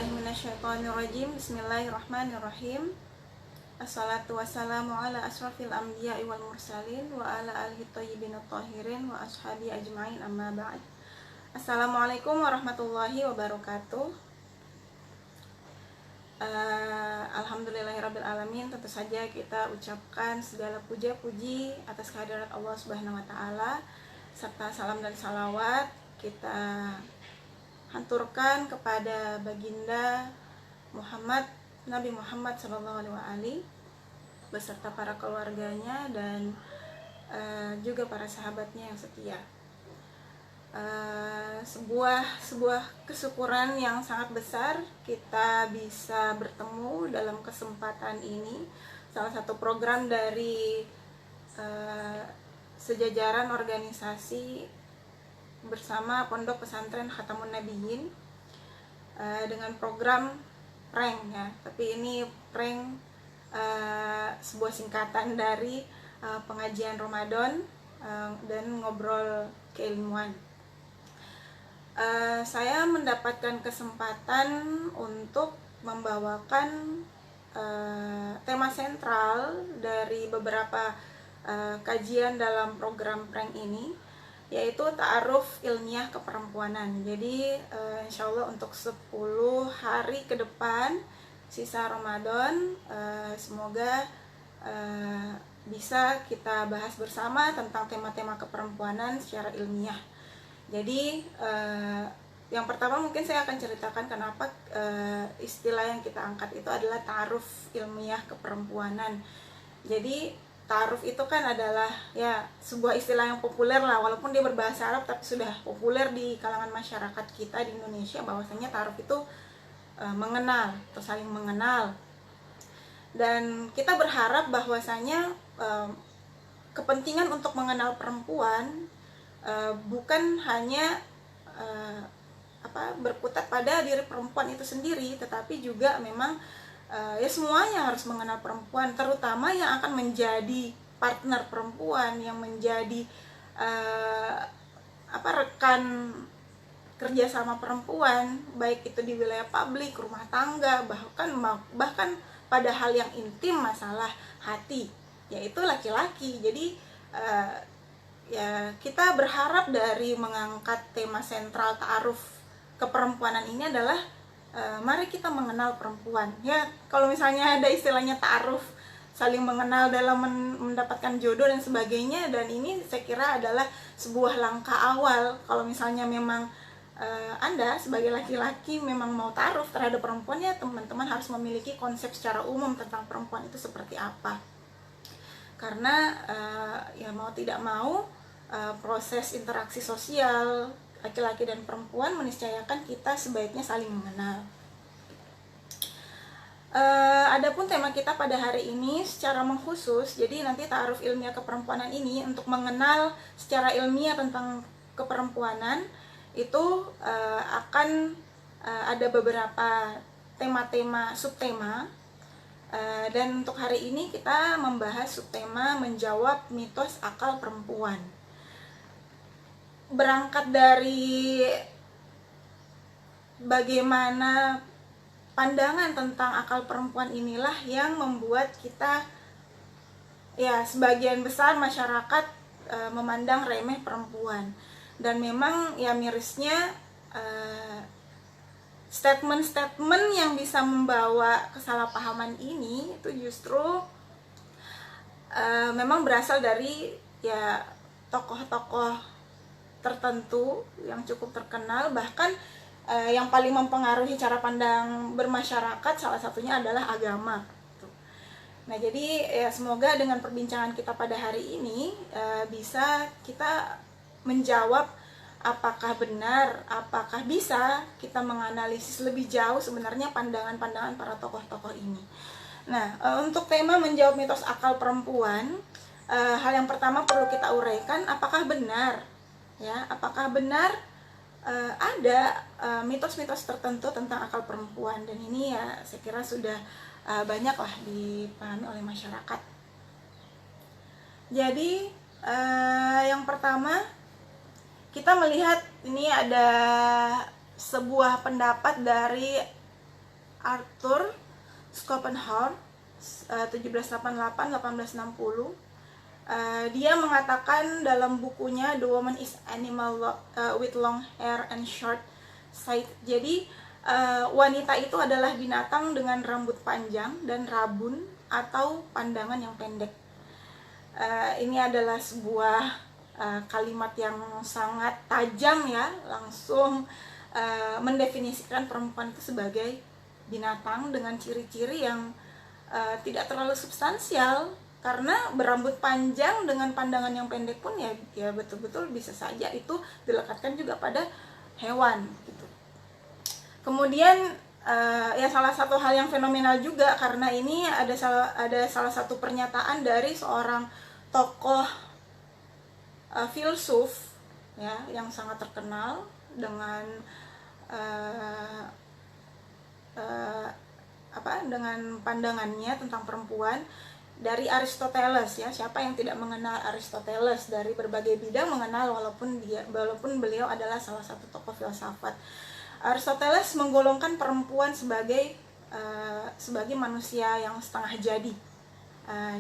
A'udzubillahiminasyaitonirrajim. Bismillahirrahmanirrahim. Assalatu wassalamu ala asrafil anbiya'i wal mursalin wa ala alihi thayyibin thahirin wa ashabi ajma'in, amma ba'd. Assalamualaikum warahmatullahi wabarakatuh. Alhamdulillahirabbil alamin. Tentu saja kita ucapkan segala puja-puji atas kehadirat Allah Subhanahu wa taala, serta salam dan salawat kita hanturkan kepada baginda Muhammad, Nabi Muhammad SAW beserta para keluarganya dan juga para sahabatnya yang setia. Sebuah kesyukuran yang sangat besar kita bisa bertemu dalam kesempatan ini. Salah satu program dari sejajaran organisasi bersama Pondok Pesantren Khatamun Nabiyyin dengan program prank ya. Tapi ini prank sebuah singkatan dari pengajian Ramadan dan ngobrol keilmuan. Saya mendapatkan kesempatan untuk membawakan tema sentral dari beberapa kajian dalam program prank ini, yaitu ta'aruf ilmiah keperempuanan. Jadi insya Allah untuk 10 hari ke depan sisa Ramadan, semoga bisa kita bahas bersama tentang tema-tema keperempuanan secara ilmiah. Jadi yang pertama mungkin saya akan ceritakan kenapa istilah yang kita angkat itu adalah ta'aruf ilmiah keperempuanan. Jadi ta'aruf itu kan adalah ya sebuah istilah yang populer lah, walaupun dia berbahasa Arab tapi sudah populer di kalangan masyarakat kita di Indonesia, bahwasanya ta'aruf itu mengenal atau saling mengenal. Dan kita berharap bahwasanya kepentingan untuk mengenal perempuan bukan hanya berkutat pada diri perempuan itu sendiri, tetapi juga memang ya semuanya harus mengenal perempuan, terutama yang akan menjadi partner perempuan, yang menjadi rekan kerjasama perempuan, baik itu di wilayah publik, rumah tangga, bahkan pada hal yang intim, masalah hati, yaitu laki-laki. Jadi ya kita berharap dari mengangkat tema sentral ta'aruf keperempuanan ini adalah mari kita mengenal perempuan. Ya, kalau misalnya ada istilahnya ta'aruf, saling mengenal dalam mendapatkan jodoh dan sebagainya, dan ini saya kira adalah sebuah langkah awal. Kalau misalnya memang Anda sebagai laki-laki memang mau ta'aruf terhadap perempuan, ya teman-teman harus memiliki konsep secara umum tentang perempuan itu seperti apa. Karena ya mau tidak mau proses interaksi sosial laki-laki dan perempuan meniscayakan kita sebaiknya saling mengenal. Adapun tema kita pada hari ini secara mengkhusus, jadi nanti ta'aruf ilmiah keperempuanan ini untuk mengenal secara ilmiah tentang keperempuanan itu akan ada beberapa tema-tema, subtema, dan untuk hari ini kita membahas subtema menjawab mitos akal perempuan. Berangkat dari bagaimana pandangan tentang akal perempuan inilah yang membuat kita, ya sebagian besar masyarakat memandang remeh perempuan. Dan memang ya mirisnya statement-statement yang bisa membawa kesalahpahaman ini itu justru memang berasal dari ya tokoh-tokoh tertentu yang cukup terkenal, bahkan yang paling mempengaruhi cara pandang bermasyarakat salah satunya adalah agama. Nah, jadi ya semoga dengan perbincangan kita pada hari ini bisa kita menjawab apakah benar, apakah bisa kita menganalisis lebih jauh sebenarnya pandangan-pandangan para tokoh-tokoh ini. Nah, untuk tema menjawab mitos akal perempuan, hal yang pertama perlu kita uraikan, apakah benar ada mitos-mitos tertentu tentang akal perempuan, dan ini ya saya kira sudah banyaklah dipahami oleh masyarakat. Jadi yang pertama kita melihat ini ada sebuah pendapat dari Arthur Schopenhauer 1788-1860. Dia mengatakan dalam bukunya The Woman is Animal with Long Hair and Short Sight. Jadi wanita itu adalah binatang dengan rambut panjang dan rabun atau pandangan yang pendek. Ini adalah sebuah kalimat yang sangat tajam ya, langsung mendefinisikan perempuan itu sebagai binatang dengan ciri-ciri yang tidak terlalu substansial, karena berambut panjang dengan pandangan yang pendek pun ya betul-betul bisa saja itu dilekatkan juga pada hewan gitu. Kemudian ya salah satu hal yang fenomenal juga, karena ini ada salah satu pernyataan dari seorang tokoh filsuf ya yang sangat terkenal dengan dengan pandangannya tentang perempuan, dari Aristoteles ya. Siapa yang tidak mengenal Aristoteles? Dari berbagai bidang mengenal, walaupun beliau adalah salah satu tokoh filsafat. Aristoteles menggolongkan perempuan sebagai manusia yang setengah jadi.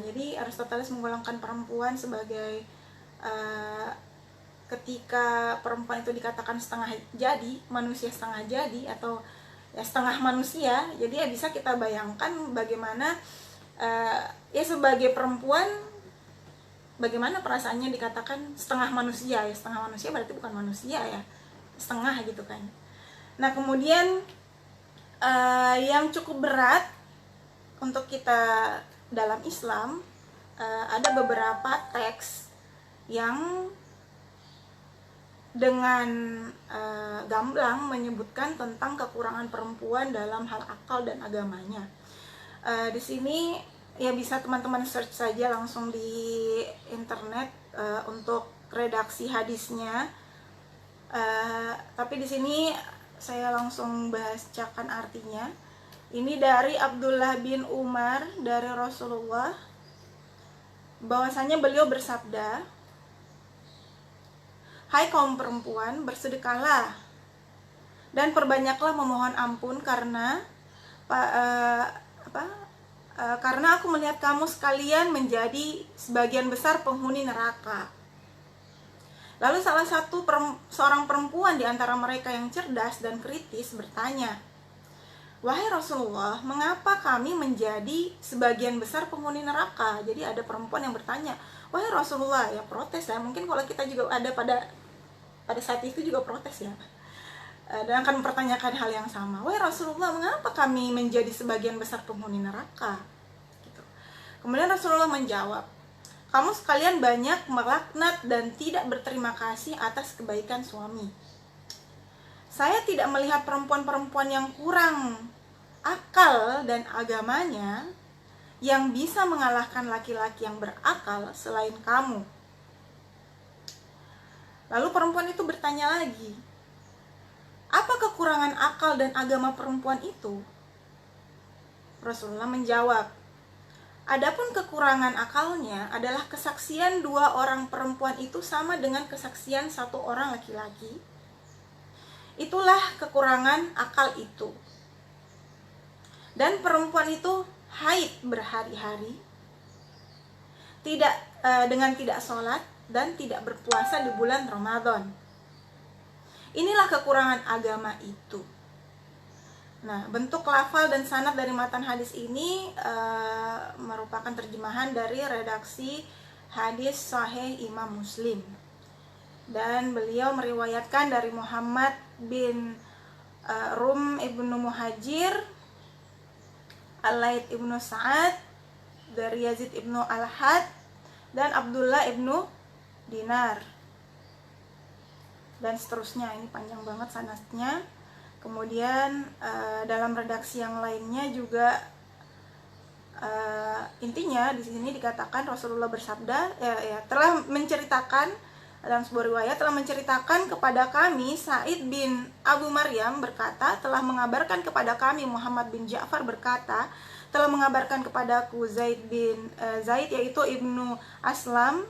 Jadi Aristoteles menggolongkan perempuan sebagai ketika perempuan itu dikatakan setengah jadi, manusia setengah jadi atau ya setengah manusia. Jadi ya bisa kita bayangkan bagaimana ya sebagai perempuan bagaimana perasaannya dikatakan setengah manusia. Ya setengah manusia berarti bukan manusia ya, setengah gitu kan. Nah kemudian yang cukup berat untuk kita dalam Islam, ada beberapa teks yang dengan gamblang menyebutkan tentang kekurangan perempuan dalam hal akal dan agamanya. Di sini ya bisa teman-teman search saja langsung di internet untuk redaksi hadisnya. Tapi di sini saya langsung bacakan artinya. Ini dari Abdullah bin Umar dari Rasulullah, bahwasanya beliau bersabda, "Hai kaum perempuan, bersedekahlah dan perbanyaklah memohon ampun karena karena aku melihat kamu sekalian menjadi sebagian besar penghuni neraka." Lalu salah satu seorang perempuan di antara mereka yang cerdas dan kritis bertanya, "Wahai Rasulullah, mengapa kami menjadi sebagian besar penghuni neraka?" Jadi ada perempuan yang bertanya, "Wahai Rasulullah," ya protes ya. Mungkin kalau kita juga ada pada saat itu juga protes ya, dan akan mempertanyakan hal yang sama. "Wahai Rasulullah, mengapa kami menjadi sebagian besar penghuni neraka?" Gitu. Kemudian Rasulullah menjawab, "Kamu sekalian banyak melaknat dan tidak berterima kasih atas kebaikan suami. Saya tidak melihat perempuan-perempuan yang kurang akal dan agamanya yang bisa mengalahkan laki-laki yang berakal selain kamu." Lalu perempuan itu bertanya lagi, "Apa kekurangan akal dan agama perempuan itu?" Rasulullah menjawab, "Adapun kekurangan akalnya adalah kesaksian 2 orang perempuan itu sama dengan kesaksian 1 orang laki-laki. Itulah kekurangan akal itu. Dan perempuan itu haid berhari-hari, dengan tidak sholat dan tidak berpuasa di bulan Ramadan. Inilah kekurangan agama itu." Nah, bentuk lafal dan sanad dari matan hadis ini merupakan terjemahan dari redaksi hadis Sahih Imam Muslim. Dan beliau meriwayatkan dari Muhammad bin Rum ibnu Muhajir, Al-Laith ibnu Sa'ad, dari Yazid ibnu Al-Had, dan Abdullah ibnu Dinar, dan seterusnya. Ini panjang banget sanadnya. Kemudian dalam redaksi yang lainnya juga intinya di sini dikatakan Rasulullah bersabda, telah menceritakan dalam sebuah riwayat, telah menceritakan kepada kami Sa'id bin Abu Maryam berkata, telah mengabarkan kepada kami Muhammad bin Ja'far berkata, telah mengabarkan kepadaku Zaid bin Zaid yaitu Ibnu Aslam,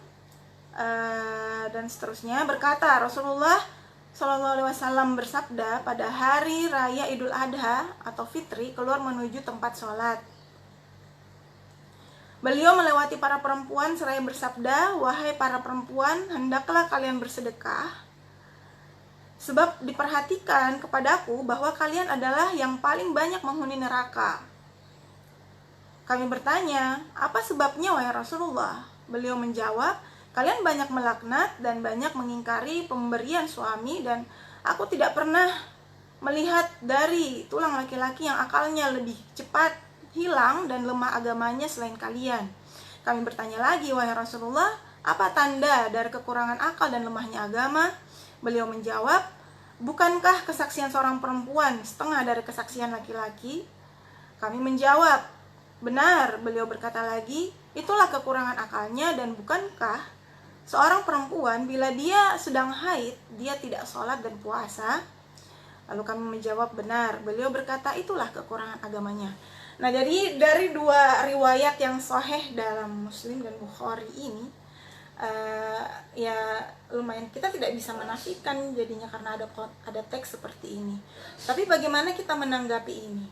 dan seterusnya berkata, Rasulullah Shallallahu Alaihi Wasallam bersabda, pada hari raya Idul Adha atau Fitri keluar menuju tempat sholat. Beliau melewati para perempuan seraya bersabda, wahai para perempuan, hendaklah kalian bersedekah, sebab diperhatikan kepadaku bahwa kalian adalah yang paling banyak menghuni neraka. Kami bertanya, apa sebabnya wahai Rasulullah? Beliau menjawab, kalian banyak melaknat dan banyak mengingkari pemberian suami, dan aku tidak pernah melihat dari tulang laki-laki yang akalnya lebih cepat hilang dan lemah agamanya selain kalian. Kami bertanya lagi, wahai Rasulullah, apa tanda dari kekurangan akal dan lemahnya agama? Beliau menjawab, bukankah kesaksian seorang perempuan setengah dari kesaksian laki-laki? Kami menjawab, benar. Beliau berkata lagi, itulah kekurangan akalnya, dan bukankah seorang perempuan bila dia sedang haid, dia tidak sholat dan puasa? Lalu kami menjawab, benar. Beliau berkata, itulah kekurangan agamanya. Nah, jadi dari dua riwayat yang sahih dalam Muslim dan Bukhari ini, ya lumayan kita tidak bisa menafikan jadinya karena ada teks seperti ini. Tapi bagaimana kita menanggapi ini?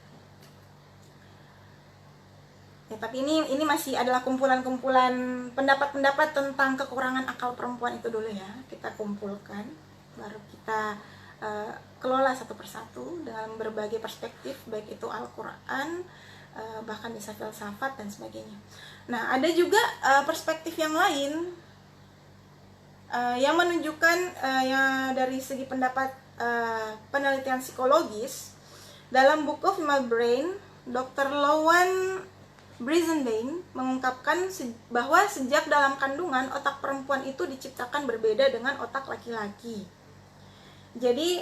Ya, tapi ini masih adalah kumpulan-kumpulan pendapat-pendapat tentang kekurangan akal perempuan itu dulu ya. Kita kumpulkan, baru kita kelola satu persatu dengan berbagai perspektif, baik itu Al-Quran, bahkan bisa filsafat dan sebagainya. Nah, ada juga perspektif yang lain yang menunjukkan yang dari segi pendapat penelitian psikologis. Dalam buku Female Brain, Dr. Lowen Brizendine mengungkapkan bahwa sejak dalam kandungan otak perempuan itu diciptakan berbeda dengan otak laki-laki. Jadi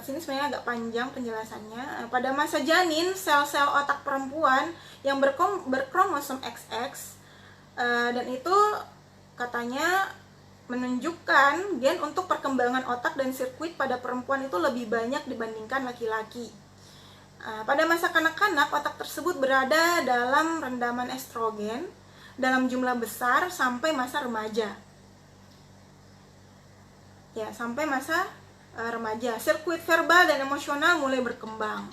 sini sebenarnya agak panjang penjelasannya. Pada masa janin, sel-sel otak perempuan yang berkromosom XX dan itu katanya menunjukkan gen untuk perkembangan otak dan sirkuit pada perempuan itu lebih banyak dibandingkan laki-laki. Pada masa kanak-kanak, otak tersebut berada dalam rendaman estrogen dalam jumlah besar sampai masa remaja. Ya, sampai masa remaja, sirkuit verbal dan emosional mulai berkembang.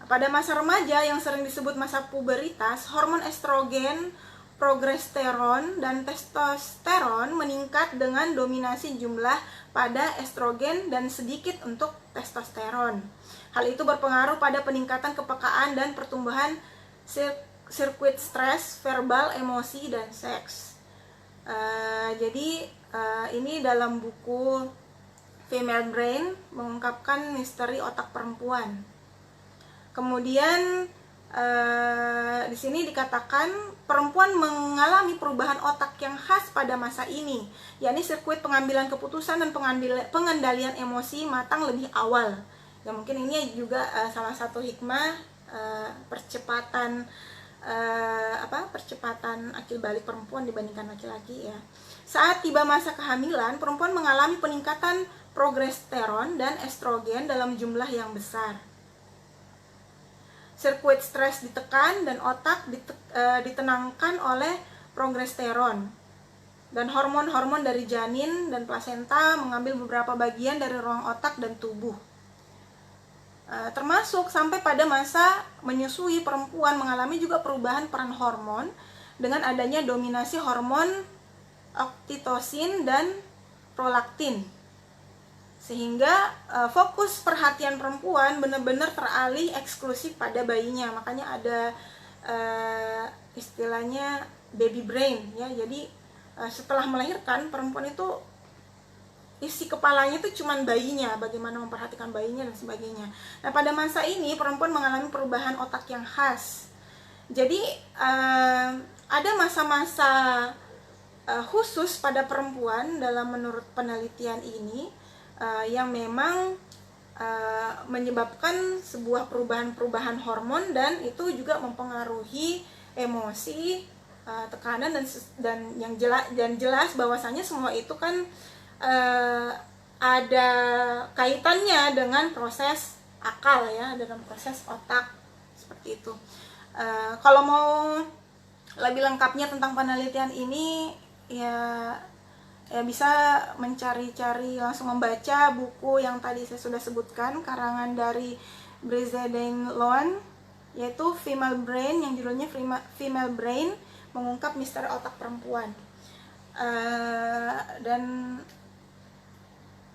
Pada masa remaja yang sering disebut masa puberitas, hormon estrogen, progesteron, dan testosteron meningkat dengan dominasi jumlah pada estrogen dan sedikit untuk testosteron. Hal itu berpengaruh pada peningkatan kepekaan dan pertumbuhan sirkuit stres, verbal, emosi, dan seks. Jadi ini dalam buku Female Brain mengungkapkan misteri otak perempuan. Kemudian di sini dikatakan perempuan mengalami perubahan otak yang khas pada masa ini, yakni sirkuit pengambilan keputusan dan pengendalian emosi matang lebih awal. Ya, mungkin ini juga salah satu hikmah percepatan akil balik perempuan dibandingkan laki-laki ya. Saat tiba masa kehamilan, perempuan mengalami peningkatan progesteron dan estrogen dalam jumlah yang besar. Sirkuit stres ditekan dan otak ditenangkan oleh progesteron. Dan hormon-hormon dari janin dan plasenta mengambil beberapa bagian dari ruang otak dan tubuh. Termasuk sampai pada masa menyusui, perempuan mengalami juga perubahan peran hormon dengan adanya dominasi hormon oksitosin dan prolaktin. Sehingga fokus perhatian perempuan benar-benar teralih eksklusif pada bayinya. Makanya ada istilahnya baby brain ya. Jadi setelah melahirkan, perempuan itu isi kepalanya itu cuman bayinya, bagaimana memperhatikan bayinya dan sebagainya. Nah, pada masa ini perempuan mengalami perubahan otak yang khas. Jadi ada masa-masa khusus pada perempuan dalam menurut penelitian ini yang memang menyebabkan sebuah perubahan-perubahan hormon, dan itu juga mempengaruhi emosi, tekanan dan yang jelas bahwasanya semua itu kan ada kaitannya dengan proses akal ya, dengan proses otak seperti itu. Kalau mau lebih lengkapnya tentang penelitian ini ya ya bisa mencari-cari, langsung membaca buku yang tadi saya sudah sebutkan, karangan dari Breeze Deng Loan, yaitu Female Brain, yang judulnya Female Brain, mengungkap misteri otak perempuan. Dan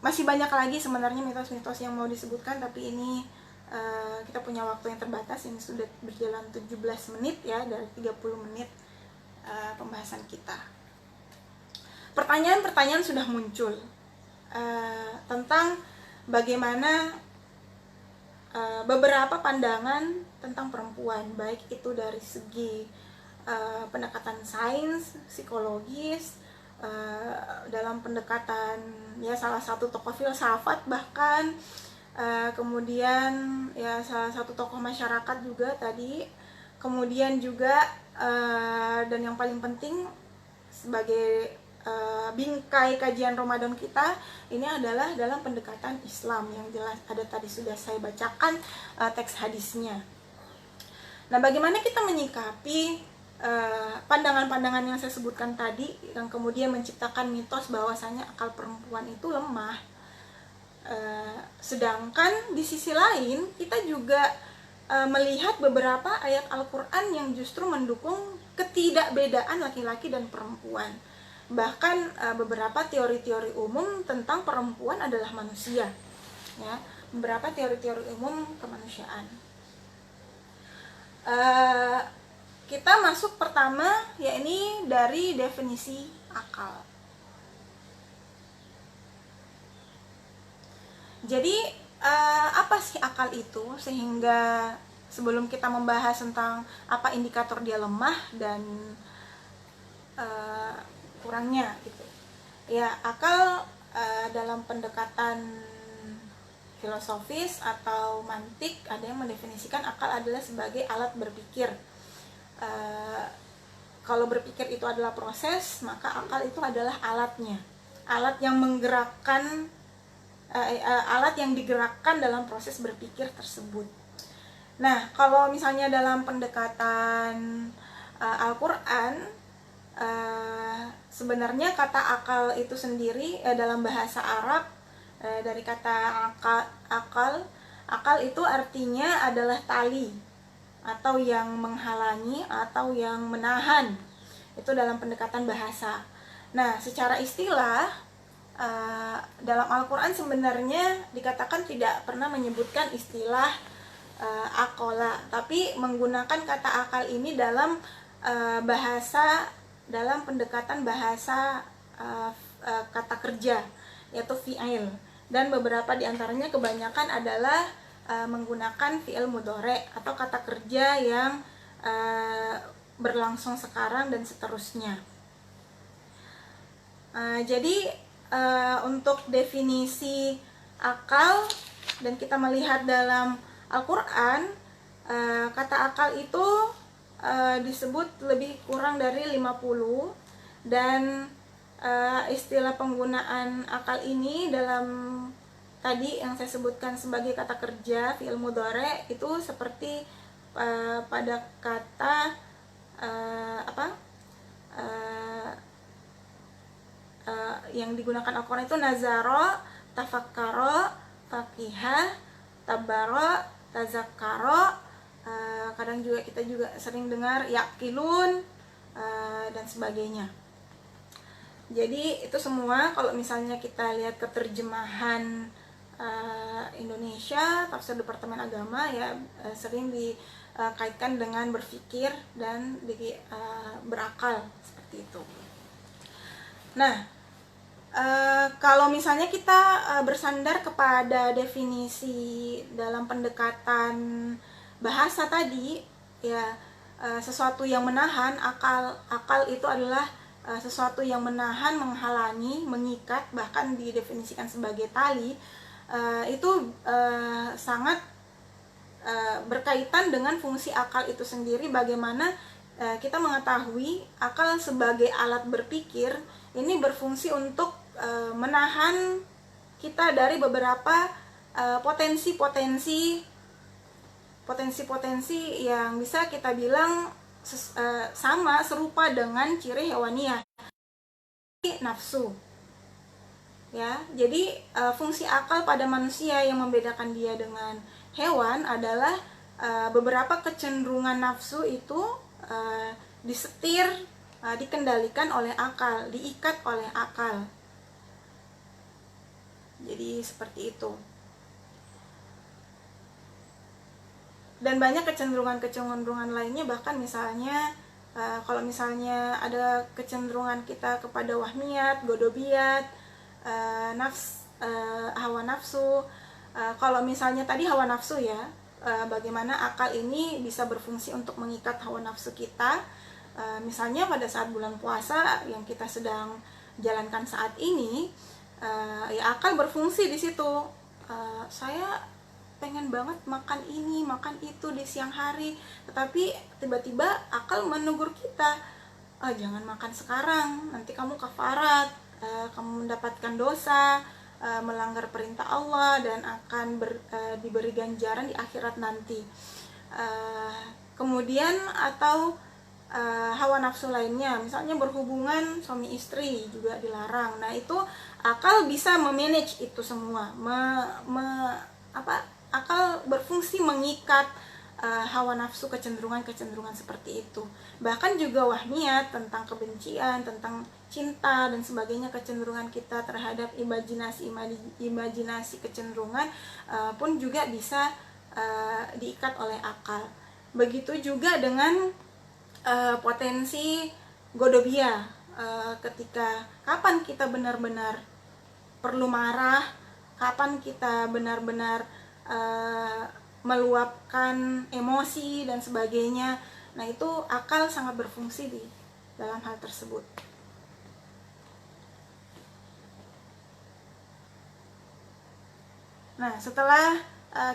masih banyak lagi sebenarnya mitos-mitos yang mau disebutkan, tapi ini kita punya waktu yang terbatas. Ini sudah berjalan 17 menit ya, dari 30 menit pembahasan kita. Pertanyaan-pertanyaan sudah muncul tentang bagaimana beberapa pandangan tentang perempuan, baik itu dari segi pendekatan sains, psikologis, dalam pendekatan ya salah satu tokoh filsafat bahkan, kemudian ya salah satu tokoh masyarakat juga tadi, kemudian juga dan yang paling penting sebagai bingkai kajian Ramadan kita ini adalah dalam pendekatan Islam, yang jelas ada tadi sudah saya bacakan teks hadisnya. Nah, bagaimana kita menyikapi pandangan-pandangan yang saya sebutkan tadi yang kemudian menciptakan mitos bahwasanya akal perempuan itu lemah, sedangkan di sisi lain kita juga melihat beberapa ayat Al-Quran yang justru mendukung ketidakbedaan laki-laki dan perempuan. Bahkan beberapa teori-teori umum tentang perempuan adalah manusia, ya, beberapa teori-teori umum kemanusiaan. Kita masuk pertama, yakni dari definisi akal. Jadi apa sih akal itu, sehingga sebelum kita membahas tentang apa indikator dia lemah dan kurangnya gitu ya, akal dalam pendekatan filosofis atau mantik ada yang mendefinisikan akal adalah sebagai alat berpikir. Kalau berpikir itu adalah proses, maka akal itu adalah alatnya, alat yang menggerakkan, alat yang digerakkan dalam proses berpikir tersebut. Nah, kalau misalnya dalam pendekatan Al-Quran, sebenarnya kata akal itu sendiri dalam bahasa Arab, dari kata akal itu artinya adalah tali atau yang menghalangi atau yang menahan. Itu dalam pendekatan bahasa. Nah, secara istilah dalam Al-Quran sebenarnya dikatakan tidak pernah menyebutkan istilah akola, tapi menggunakan kata akal ini dalam bahasa, dalam pendekatan bahasa kata kerja, yaitu fi'il, dan beberapa diantaranya kebanyakan adalah menggunakan fi'il mudhari atau kata kerja yang berlangsung sekarang dan seterusnya. Jadi untuk definisi akal, dan kita melihat dalam Al-Quran, kata akal itu disebut lebih kurang dari 50, dan istilah penggunaan akal ini dalam tadi yang saya sebutkan sebagai kata kerja fi'il mudhari itu seperti pada kata yang digunakan Al-Quran itu nazaro, tafakkaro, fakihah, tabaro, tazakkaro. Kadang juga kita juga sering dengar yakilun dan sebagainya. Jadi itu semua kalau misalnya kita lihat keterjemahan Indonesia, tafsir Departemen Agama ya sering dikaitkan dengan berpikir dan berakal seperti itu. Nah, kalau misalnya kita bersandar kepada definisi dalam pendekatan bahasa tadi ya, sesuatu yang menahan, akal itu adalah sesuatu yang menahan, menghalangi, mengikat, bahkan didefinisikan sebagai tali. Itu sangat berkaitan dengan fungsi akal itu sendiri. Bagaimana kita mengetahui akal sebagai alat berpikir ini berfungsi untuk menahan kita dari beberapa potensi-potensi yang bisa kita bilang serupa dengan ciri hewaniah, nafsu ya. Jadi fungsi akal pada manusia yang membedakan dia dengan hewan adalah beberapa kecenderungan nafsu itu disetir, dikendalikan oleh akal, diikat oleh akal. Jadi seperti itu. Dan banyak kecenderungan-kecenderungan lainnya, bahkan misalnya kalau misalnya ada kecenderungan kita kepada wahmiyat, godobiyat, hawa nafsu. Kalau misalnya tadi hawa nafsu ya, bagaimana akal ini bisa berfungsi untuk mengikat hawa nafsu kita. Misalnya pada saat bulan puasa yang kita sedang jalankan saat ini, ya akal berfungsi di situ. Saya pengen banget makan ini, makan itu di siang hari, tetapi tiba-tiba akal menegur kita, jangan makan sekarang, nanti kamu kafarat, kamu mendapatkan dosa, melanggar perintah Allah, dan akan diberi ganjaran di akhirat nanti. Kemudian atau hawa nafsu lainnya, misalnya berhubungan suami istri juga dilarang. Nah itu akal bisa memanage itu semua, akal berfungsi mengikat hawa nafsu, kecenderungan seperti itu. Bahkan juga wahmiyat, tentang kebencian, tentang cinta dan sebagainya, kecenderungan kita terhadap imajinasi kecenderungan pun juga bisa diikat oleh akal. Begitu juga dengan potensi godobia, ketika kapan kita benar-benar perlu marah, kapan kita benar-benar meluapkan emosi dan sebagainya. Nah itu akal sangat berfungsi di dalam hal tersebut. Nah setelah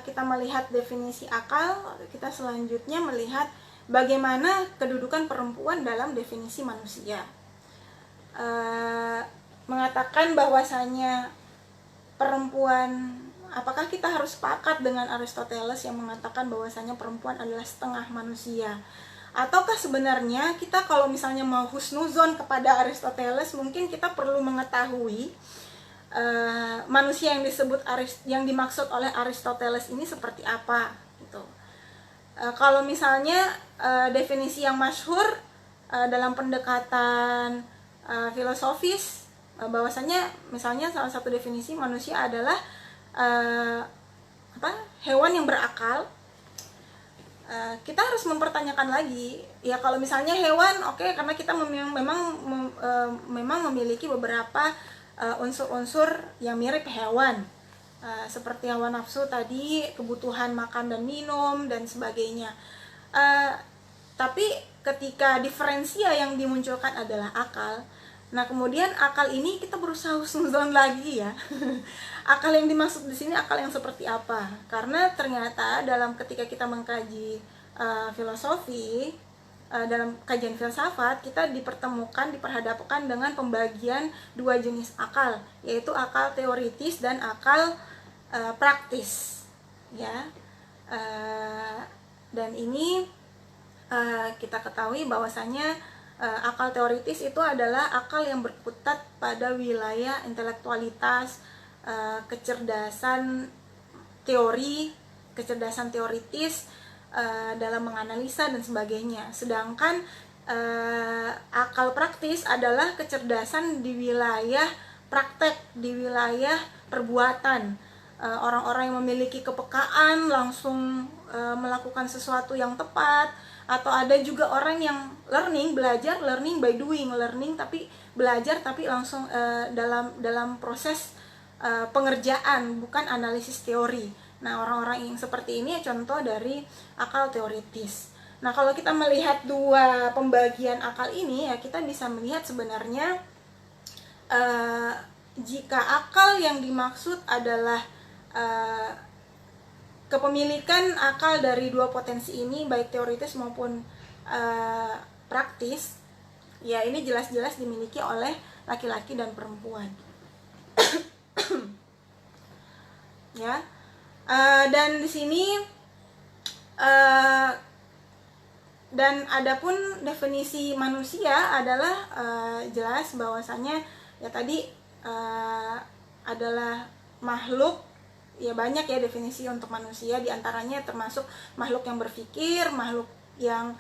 kita melihat definisi akal, kita selanjutnya melihat bagaimana kedudukan perempuan dalam definisi manusia. Mengatakan bahwasanya perempuan, apakah kita harus sepakat dengan Aristoteles yang mengatakan bahwasanya perempuan adalah setengah manusia? Ataukah sebenarnya kita kalau misalnya mau husnuzon kepada Aristoteles, mungkin kita perlu mengetahui manusia yang dimaksud oleh Aristoteles ini seperti apa gitu. Kalau misalnya definisi yang masyhur dalam pendekatan filosofis, bahwasanya misalnya salah satu definisi manusia adalah hewan yang berakal. Kita harus mempertanyakan lagi ya, kalau misalnya hewan karena kita memang memiliki beberapa unsur-unsur yang mirip hewan, seperti hawa nafsu tadi, kebutuhan makan dan minum dan sebagainya. Tapi ketika diferensia yang dimunculkan adalah akal, nah kemudian akal ini kita berusaha husnuzon lagi ya. Akal yang dimaksud di sini akal yang seperti apa? Karena ternyata ketika kita mengkaji filosofi, dalam kajian filsafat, kita diperhadapkan dengan pembagian dua jenis akal, yaitu akal teoritis dan akal praktis, ya. Dan ini kita ketahui bahwasanya akal teoritis itu adalah akal yang berkutat pada wilayah intelektualitas, kecerdasan teoritis dalam menganalisa dan sebagainya. Sedangkan akal praktis adalah kecerdasan di wilayah praktek, di wilayah perbuatan. Orang-orang yang memiliki kepekaan langsung melakukan sesuatu yang tepat, atau ada juga orang yang learning by doing, belajar tapi langsung dalam proses pengerjaan, bukan analisis teori. Nah, orang-orang yang seperti ini contoh dari akal teoritis. Nah, kalau kita melihat dua pembagian akal ini ya, kita bisa melihat sebenarnya jika akal yang dimaksud adalah kepemilikan akal dari dua potensi ini, baik teoritis maupun praktis, ya ini jelas-jelas dimiliki oleh laki-laki dan perempuan. Ya, dan di sini dan adapun definisi manusia adalah jelas bahwasanya ya tadi adalah makhluk, ya banyak ya definisi untuk manusia, diantaranya termasuk makhluk yang berpikir, makhluk yang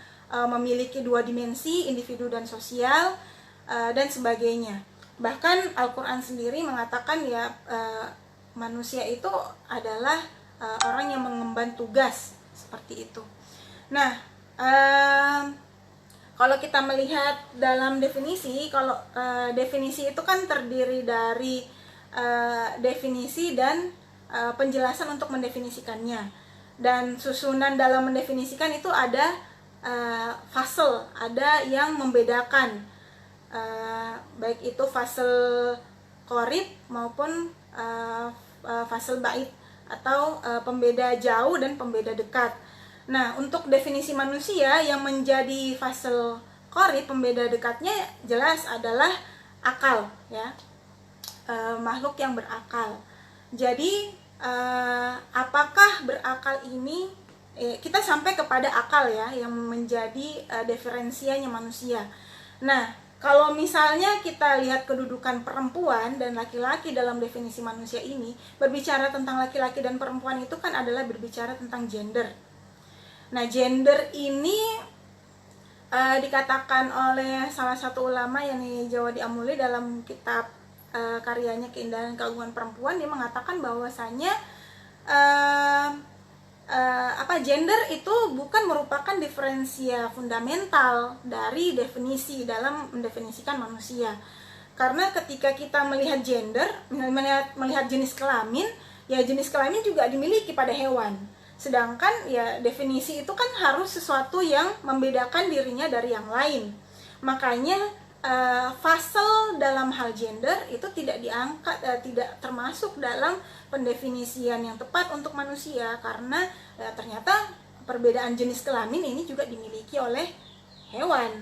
memiliki dua dimensi, individu dan sosial, dan sebagainya. Bahkan Al-Quran sendiri mengatakan ya manusia itu adalah orang yang mengemban tugas, seperti itu. Nah, kalau kita melihat dalam definisi, kalau definisi itu kan terdiri dari definisi dan penjelasan untuk mendefinisikannya. Dan susunan dalam mendefinisikan itu ada fasel, ada yang membedakan, baik itu fasel qorib maupun fasel ba'id, atau pembeda jauh dan pembeda dekat. Nah, untuk definisi manusia yang menjadi fasel qorib, pembeda dekatnya jelas adalah akal, ya, makhluk yang berakal. Jadi apakah berakal ini, kita sampai kepada akal ya yang menjadi diferensianya manusia. Nah, kalau misalnya kita lihat kedudukan perempuan dan laki-laki dalam definisi manusia ini, berbicara tentang laki-laki dan perempuan itu kan adalah berbicara tentang gender. Nah, gender ini dikatakan oleh salah satu ulama, yakni Jawadi Amuli, dalam kitab karyanya Keindahan dan Keagungan Perempuan. Dia mengatakan bahwasanya gender itu bukan merupakan diferensia fundamental dari definisi dalam mendefinisikan manusia. Karena ketika kita melihat gender, melihat jenis kelamin, ya jenis kelamin juga dimiliki pada hewan. Sedangkan ya definisi itu kan harus sesuatu yang membedakan dirinya dari yang lain. Makanya fasel dalam hal gender itu tidak diangkat, tidak termasuk dalam pendefinisian yang tepat untuk manusia, karena ternyata perbedaan jenis kelamin ini juga dimiliki oleh hewan,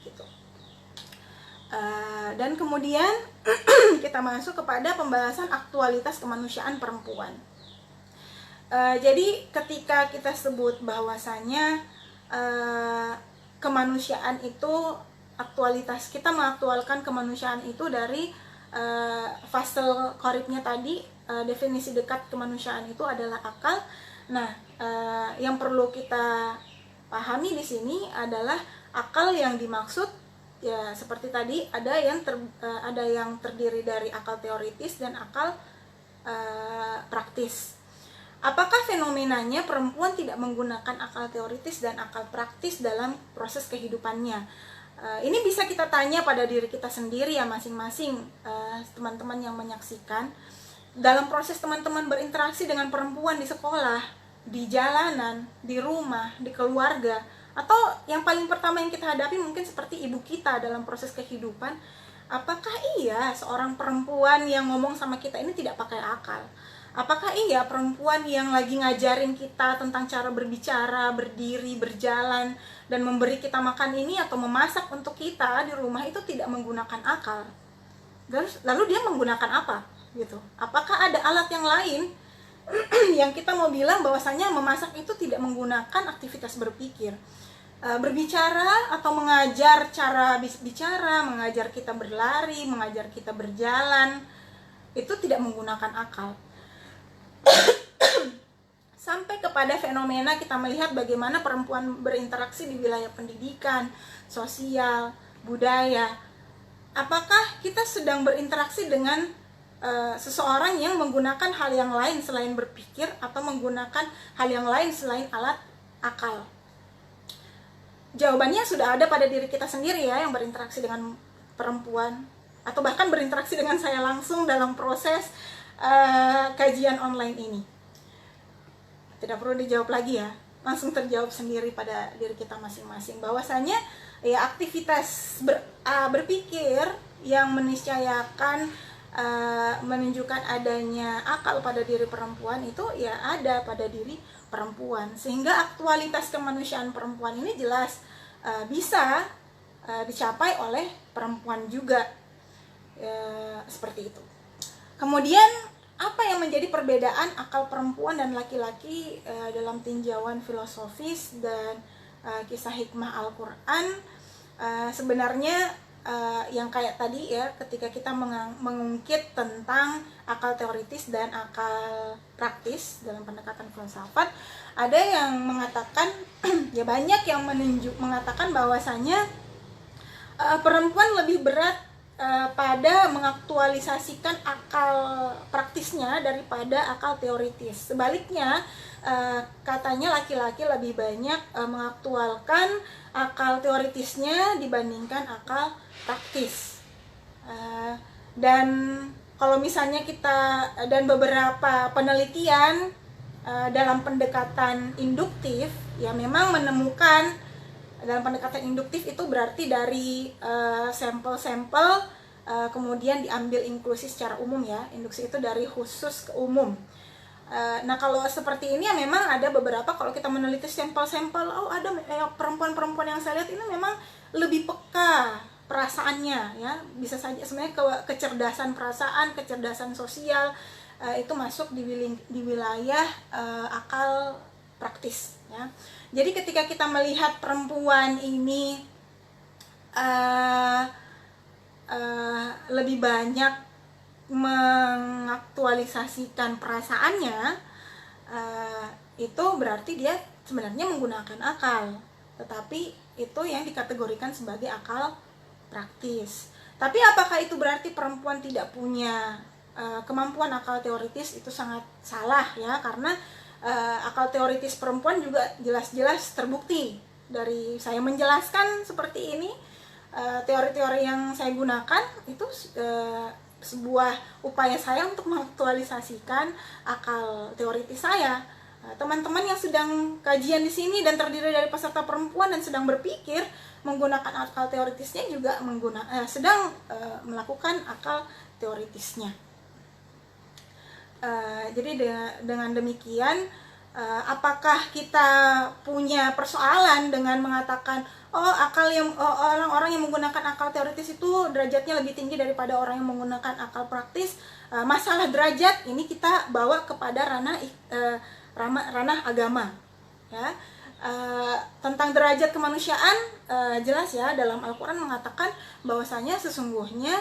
gitu. Dan kemudian kita masuk kepada pembahasan aktualitas kemanusiaan perempuan. Jadi ketika kita sebut bahwasanya kemanusiaan itu, aktualitas, kita mengaktualkan kemanusiaan itu dari fasel qoribnya tadi, definisi dekat kemanusiaan itu adalah akal. Nah, yang perlu kita pahami di sini adalah akal yang dimaksud ya seperti tadi, ada yang terdiri dari akal teoritis dan akal praktis. Apakah fenomenanya perempuan tidak menggunakan akal teoritis dan akal praktis dalam proses kehidupannya? Ini bisa kita tanya pada diri kita sendiri ya, masing-masing teman-teman yang menyaksikan. Dalam proses teman-teman berinteraksi dengan perempuan di sekolah, di jalanan, di rumah, di keluarga, atau yang paling pertama yang kita hadapi mungkin seperti ibu kita dalam proses kehidupan, apakah iya seorang perempuan yang ngomong sama kita ini tidak pakai akal? Apakah iya perempuan yang lagi ngajarin kita tentang cara berbicara, berdiri, berjalan, dan memberi kita makan ini atau memasak untuk kita di rumah itu tidak menggunakan akal? Lalu dia menggunakan apa? Gitu. Apakah ada alat yang lain yang kita mau bilang bahwasanya memasak itu tidak menggunakan aktivitas berpikir? Berbicara atau mengajar cara bicara, mengajar kita berlari, mengajar kita berjalan, itu tidak menggunakan akal. Sampai kepada fenomena kita melihat bagaimana perempuan berinteraksi di wilayah pendidikan, sosial, budaya. Apakah kita sedang berinteraksi dengan seseorang yang menggunakan hal yang lain selain berpikir, atau menggunakan hal yang lain selain alat akal? Jawabannya sudah ada pada diri kita sendiri ya, yang berinteraksi dengan perempuan, atau bahkan berinteraksi dengan saya langsung dalam proses kajian online ini. Tidak perlu dijawab lagi ya, langsung terjawab sendiri pada diri kita masing-masing bahwasanya ya aktivitas berpikir yang meniscayakan menunjukkan adanya akal pada diri perempuan itu ya ada pada diri perempuan, sehingga aktualitas kemanusiaan perempuan ini jelas bisa dicapai oleh perempuan juga, seperti itu. Kemudian apa yang menjadi perbedaan akal perempuan dan laki-laki dalam tinjauan filosofis dan kisah hikmah Al-Quran? Sebenarnya yang kayak tadi ya, ketika kita mengungkit tentang akal teoritis dan akal praktis dalam pendekatan filsafat, ada yang mengatakan ya banyak yang mengatakan bahwasanya perempuan lebih berat pada mengaktualisasikan akal praktisnya daripada akal teoritis. Sebaliknya, katanya laki-laki lebih banyak mengaktualkan akal teoritisnya dibandingkan akal praktis. Dan kalau misalnya kita dan beberapa penelitian dalam pendekatan induktif ya memang menemukan, dalam pendekatan induktif itu berarti dari sampel-sampel kemudian diambil inklusi secara umum ya. Induksi itu dari khusus ke umum. Nah kalau seperti ini ya memang ada beberapa, kalau kita meneliti sampel-sampel, ada perempuan-perempuan yang saya lihat ini memang lebih peka perasaannya ya. Bisa saja sebenarnya kecerdasan perasaan, kecerdasan sosial itu masuk di wilayah akal praktis ya. Jadi ketika kita melihat perempuan ini lebih banyak mengaktualisasikan perasaannya, itu berarti dia sebenarnya menggunakan akal, tetapi itu yang dikategorikan sebagai akal praktis. Tapi apakah itu berarti perempuan tidak punya kemampuan akal teoritis? Itu sangat salah ya, karena akal teoritis perempuan juga jelas-jelas terbukti dari saya menjelaskan seperti ini. Teori-teori yang saya gunakan itu sebuah upaya saya untuk mengaktualisasikan akal teoritis saya. Teman-teman yang sedang kajian di sini dan terdiri dari peserta perempuan dan sedang berpikir menggunakan akal teoritisnya juga sedang melakukan akal teoritisnya. Jadi dengan demikian, apakah kita punya persoalan dengan mengatakan orang-orang yang menggunakan akal teoritis itu derajatnya lebih tinggi daripada orang yang menggunakan akal praktis? Masalah derajat ini kita bawa kepada ranah agama ya. Tentang derajat kemanusiaan jelas ya, dalam Al-Quran mengatakan bahwasanya sesungguhnya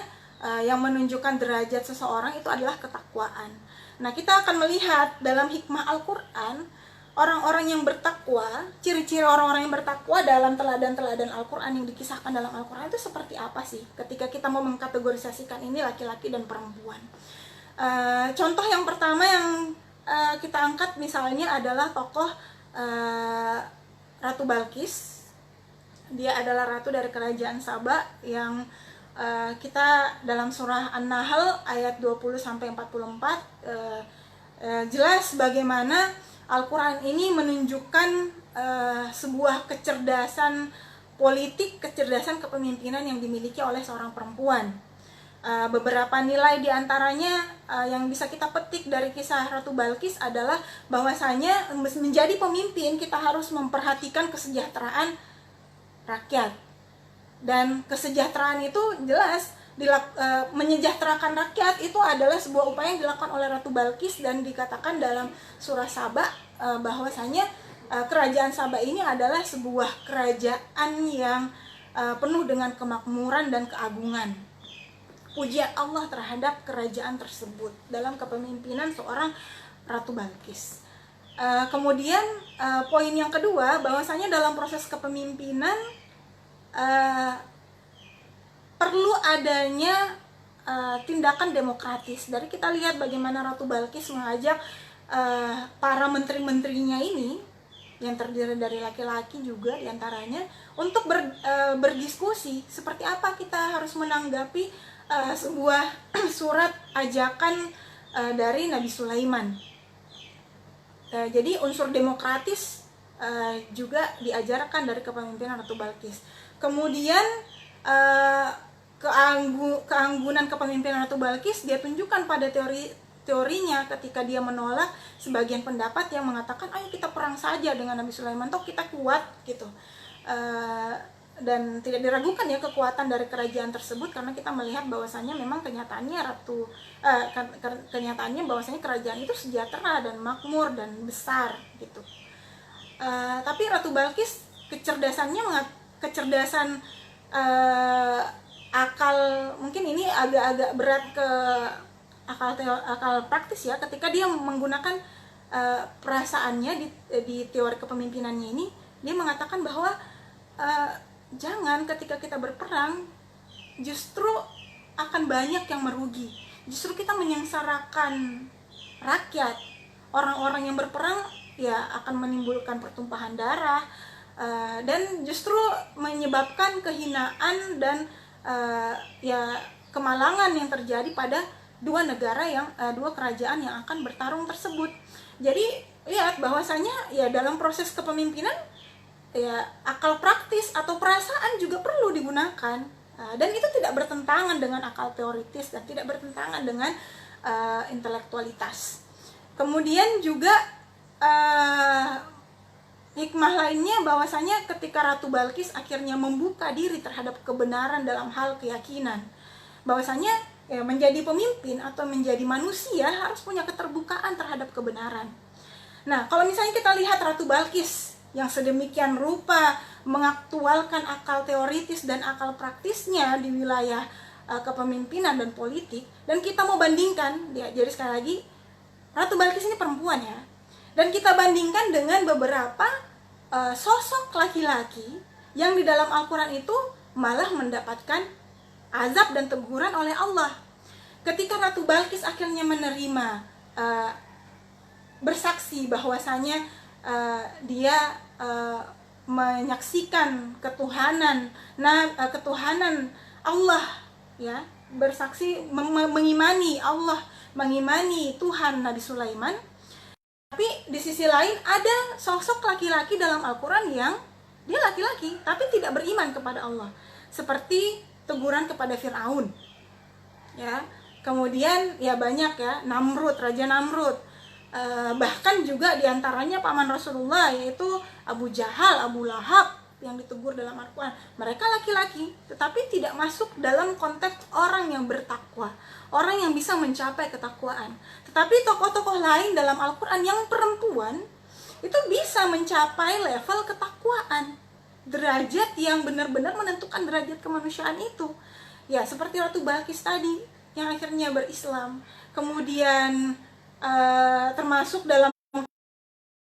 yang menunjukkan derajat seseorang itu adalah ketakwaan. Nah, kita akan melihat dalam hikmah Al-Quran, orang-orang yang bertakwa, ciri-ciri orang-orang yang bertakwa dalam teladan-teladan Al-Quran yang dikisahkan dalam Al-Quran itu seperti apa sih ketika kita mau mengkategorisasikan ini laki-laki dan perempuan. Contoh yang pertama yang kita angkat misalnya adalah tokoh Ratu Balqis. Dia adalah ratu dari kerajaan Saba yang kita dalam surah An-Nahl ayat 20-44 jelas bagaimana Al-Quran ini menunjukkan sebuah kecerdasan politik, kecerdasan kepemimpinan yang dimiliki oleh seorang perempuan. Beberapa nilai diantaranya yang bisa kita petik dari kisah Ratu Balqis adalah bahwasanya menjadi pemimpin kita harus memperhatikan kesejahteraan rakyat. Dan kesejahteraan itu jelas menyejahterakan rakyat itu adalah sebuah upaya yang dilakukan oleh Ratu Balqis, dan dikatakan dalam surah Saba bahwasanya kerajaan Saba ini adalah sebuah kerajaan yang penuh dengan kemakmuran dan keagungan. Pujian Allah terhadap kerajaan tersebut dalam kepemimpinan seorang Ratu Balqis. Kemudian poin yang kedua, bahwasanya dalam proses kepemimpinan perlu adanya tindakan demokratis. Dari kita lihat bagaimana Ratu Balqis mengajak para menteri-menterinya ini yang terdiri dari laki-laki juga diantaranya untuk berdiskusi seperti apa kita harus menanggapi sebuah surat ajakan dari Nabi Sulaiman. Jadi unsur demokratis juga diajarkan dari kepemimpinan Ratu Balqis. Kemudian keanggunan kepemimpinan Ratu Balqis dia tunjukkan pada teorinya ketika dia menolak sebagian pendapat yang mengatakan ayo kita perang saja dengan Nabi Sulaiman, toh kita kuat gitu. Dan tidak diragukan ya kekuatan dari kerajaan tersebut, karena kita melihat bahwasanya memang kenyataannya bahwasanya kerajaan itu sejahtera dan makmur dan besar gitu. Tapi Ratu Balqis kecerdasan mungkin ini agak-agak berat ke akal praktis ya, ketika dia menggunakan perasaannya di teori kepemimpinannya ini. Dia mengatakan bahwa jangan, ketika kita berperang justru akan banyak yang merugi, justru kita menyengsarakan rakyat. Orang-orang yang berperang ya akan menimbulkan pertumpahan darah, dan justru menyebabkan kehinaan dan ya kemalangan yang terjadi pada dua kerajaan yang akan bertarung tersebut. Jadi lihat bahwasanya ya dalam proses kepemimpinan ya akal praktis atau perasaan juga perlu digunakan, dan itu tidak bertentangan dengan akal teoritis dan tidak bertentangan dengan intelektualitas. Kemudian juga hikmah lainnya bahwasanya ketika Ratu Balkis akhirnya membuka diri terhadap kebenaran dalam hal keyakinan, bahwasanya ya, menjadi pemimpin atau menjadi manusia harus punya keterbukaan terhadap kebenaran. Nah, kalau misalnya kita lihat Ratu Balkis yang sedemikian rupa mengaktualkan akal teoritis dan akal praktisnya di wilayah kepemimpinan dan politik, dan kita mau bandingkan, ya, jadi sekali lagi Ratu Balkis ini perempuan ya, dan kita bandingkan dengan beberapa sosok laki-laki yang di dalam Al-Quran itu malah mendapatkan azab dan teguran oleh Allah. Ketika Ratu Balkis akhirnya menerima bersaksi bahwasanya dia menyaksikan ketuhanan Allah, ya, bersaksi mengimani Allah, mengimani Tuhan Nabi Sulaiman. Tapi di sisi lain ada sosok laki-laki dalam Al-Quran yang dia laki-laki tapi tidak beriman kepada Allah, seperti teguran kepada Fir'aun, ya. Kemudian ya banyak ya, Raja Namrud, bahkan juga diantaranya paman Rasulullah yaitu Abu Jahal, Abu Lahab yang ditegur dalam Al-Quran. Mereka laki-laki tetapi tidak masuk dalam konteks orang yang bertakwa, orang yang bisa mencapai ketakwaan. Tetapi tokoh-tokoh lain dalam Al-Quran yang perempuan itu bisa mencapai level ketakwaan, derajat yang benar-benar menentukan derajat kemanusiaan itu. Ya, seperti Ratu Balkis tadi yang akhirnya berislam. Kemudian termasuk dalam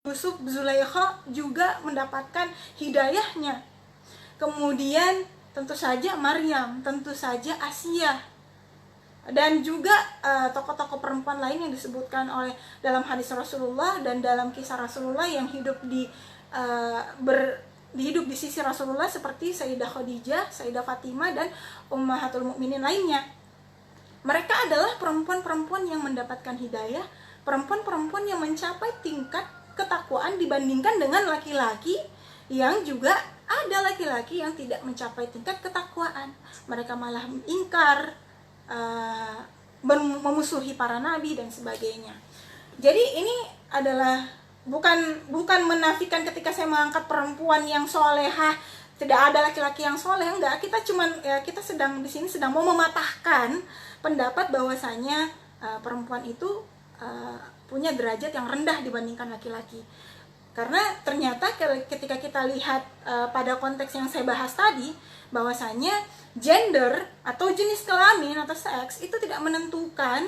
Yusuf, Zulaikha juga mendapatkan hidayahnya. Kemudian tentu saja Maryam, tentu saja Asia, dan juga tokoh-tokoh perempuan lain yang disebutkan oleh dalam hadis Rasulullah dan dalam kisah Rasulullah yang hidup hidup di sisi Rasulullah, seperti Sayyidah Khadijah, Sayyidah Fatimah, dan Ummahatul Mukminin lainnya. Mereka adalah perempuan-perempuan yang mendapatkan hidayah, perempuan-perempuan yang mencapai tingkat ketakwaan dibandingkan dengan laki-laki yang juga ada laki-laki yang tidak mencapai tingkat ketakwaan. Mereka malah ingkar, memusuhi para nabi dan sebagainya. Jadi ini adalah bukan menafikan ketika saya mengangkat perempuan yang solehah, tidak ada laki-laki yang soleh, enggak. Kita sedang di sini sedang mau mematahkan pendapat bahwasanya perempuan itu punya derajat yang rendah dibandingkan laki-laki. Karena ternyata ketika kita lihat pada konteks yang saya bahas tadi, bahwasanya gender atau jenis kelamin atau seks itu tidak menentukan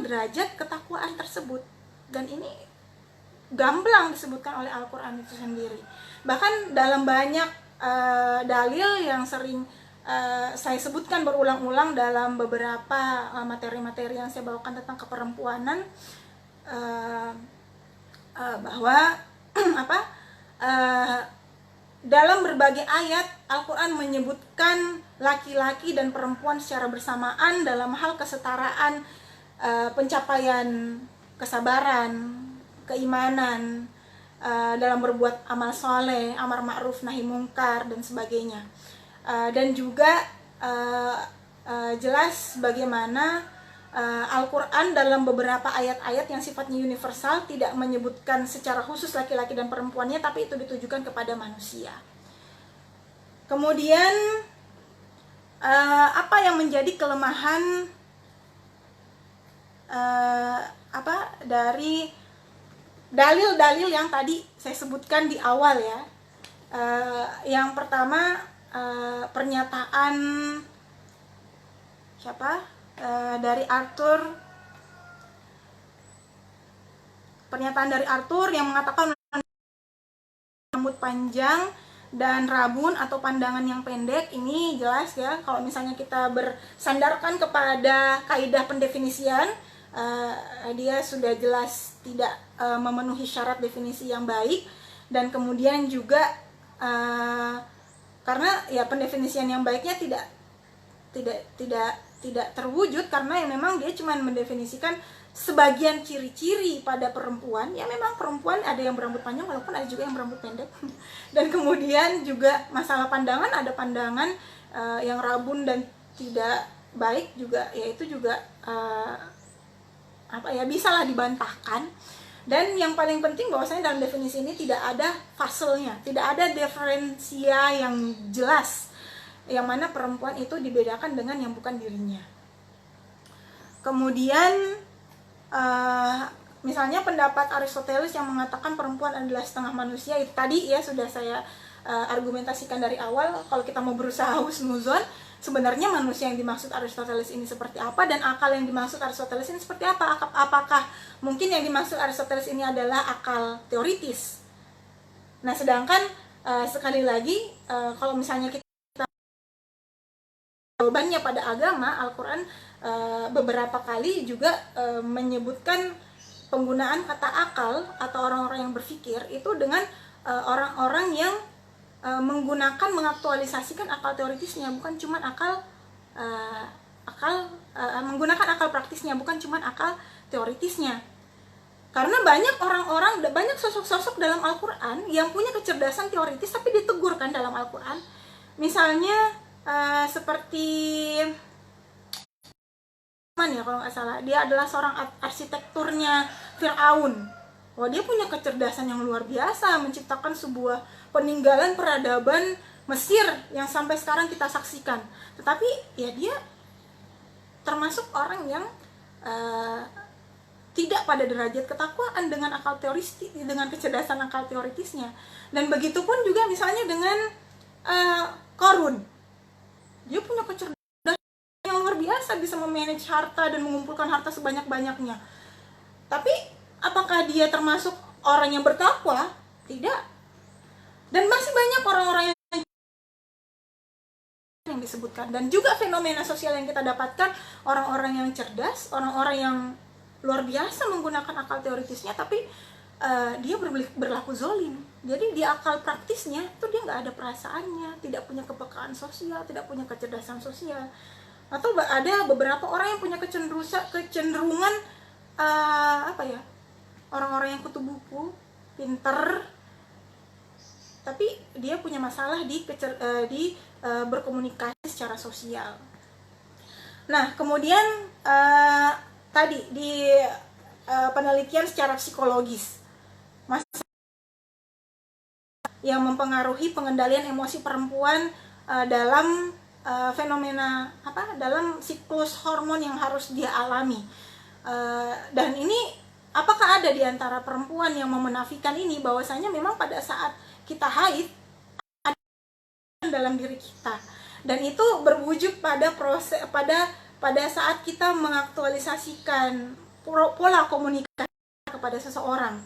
derajat ketakwaan tersebut. Dan ini gamblang disebutkan oleh Al-Quran itu sendiri. Bahkan dalam banyak dalil yang sering saya sebutkan berulang-ulang dalam beberapa materi-materi yang saya bawakan tentang keperempuanan, bahwa dalam berbagai ayat Al-Quran menyebutkan laki-laki dan perempuan secara bersamaan dalam hal kesetaraan, pencapaian kesabaran, keimanan, dalam berbuat amal soleh, amar ma'ruf nahi mungkar, dan sebagainya. Dan juga jelas bagaimana Al-Quran dalam beberapa ayat-ayat yang sifatnya universal tidak menyebutkan secara khusus laki-laki dan perempuannya, tapi itu ditujukan kepada manusia. Kemudian apa yang menjadi kelemahan dari dalil-dalil yang tadi saya sebutkan di awal ya. Yang pertama, pernyataan siapa dari Arthur, pernyataan dari Arthur yang mengatakan rambut panjang dan rabun atau pandangan yang pendek. Ini jelas ya, kalau misalnya kita bersandarkan kepada kaidah pendefinisian, dia sudah jelas tidak memenuhi syarat definisi yang baik. Dan kemudian juga karena ya pendefinisian yang baiknya tidak terwujud, karena yang memang dia cuma mendefinisikan sebagian ciri-ciri pada perempuan. Ya memang perempuan ada yang berambut panjang walaupun ada juga yang berambut pendek. Dan kemudian juga masalah pandangan, ada pandangan yang rabun dan tidak baik juga, yaitu juga bisalah dibantahkan. Dan yang paling penting bahwasanya dalam definisi ini tidak ada faselnya, tidak ada diferensia yang jelas yang mana perempuan itu dibedakan dengan yang bukan dirinya. Kemudian misalnya pendapat Aristoteles yang mengatakan perempuan adalah setengah manusia, itu tadi ya sudah saya argumentasikan dari awal. Kalau kita mau berusaha husnuzon, sebenarnya manusia yang dimaksud Aristoteles ini seperti apa, dan akal yang dimaksud Aristoteles ini seperti apa. Apakah mungkin yang dimaksud Aristoteles ini adalah akal teoritis? Nah, sedangkan sekali lagi kalau misalnya kita jawabannya pada agama, Al-Quran beberapa kali juga menyebutkan penggunaan kata akal atau orang-orang yang berpikir itu dengan orang-orang yang mengaktualisasikan akal teoritisnya, bukan cuma menggunakan akal praktisnya, bukan cuma akal teoritisnya. Karena banyak orang-orang, banyak sosok-sosok dalam Al-Quran yang punya kecerdasan teoritis tapi ditegur kan dalam Al-Quran. Misalnya seperti ya kalau nggak salah, dia adalah seorang arsitekturnya Fir'aun. Wah, dia punya kecerdasan yang luar biasa, menciptakan sebuah peninggalan peradaban Mesir yang sampai sekarang kita saksikan. Tetapi ya dia termasuk orang yang tidak pada derajat ketakwaan dengan akal teoritis, dengan kecerdasan akal teoritisnya. Dan begitu pun juga misalnya dengan Qarun. Dia punya kecerdasan yang luar biasa, bisa memanage harta dan mengumpulkan harta sebanyak-banyaknya. Tapi apakah dia termasuk orang yang bertakwa? Tidak. Dan masih banyak orang-orang yang disebutkan. Dan juga fenomena sosial yang kita dapatkan, orang-orang yang cerdas, orang-orang yang luar biasa menggunakan akal teoritisnya, tapi dia berlaku zolim. Jadi di akal praktisnya itu dia nggak ada perasaannya, tidak punya kepekaan sosial, tidak punya kecerdasan sosial. Atau ada beberapa orang yang punya kecenderungan orang-orang yang kutu buku, pinter, tapi dia punya masalah di berkomunikasi secara sosial. Nah, kemudian tadi di penelitian secara psikologis, yang mempengaruhi pengendalian emosi perempuan dalam fenomena dalam siklus hormon yang harus dia alami. Dan ini apakah ada di antara perempuan yang menafikan ini, bahwasanya memang pada saat kita haid ada dalam diri kita, dan itu berwujud pada proses pada saat kita mengaktualisasikan pola komunikasi kepada seseorang.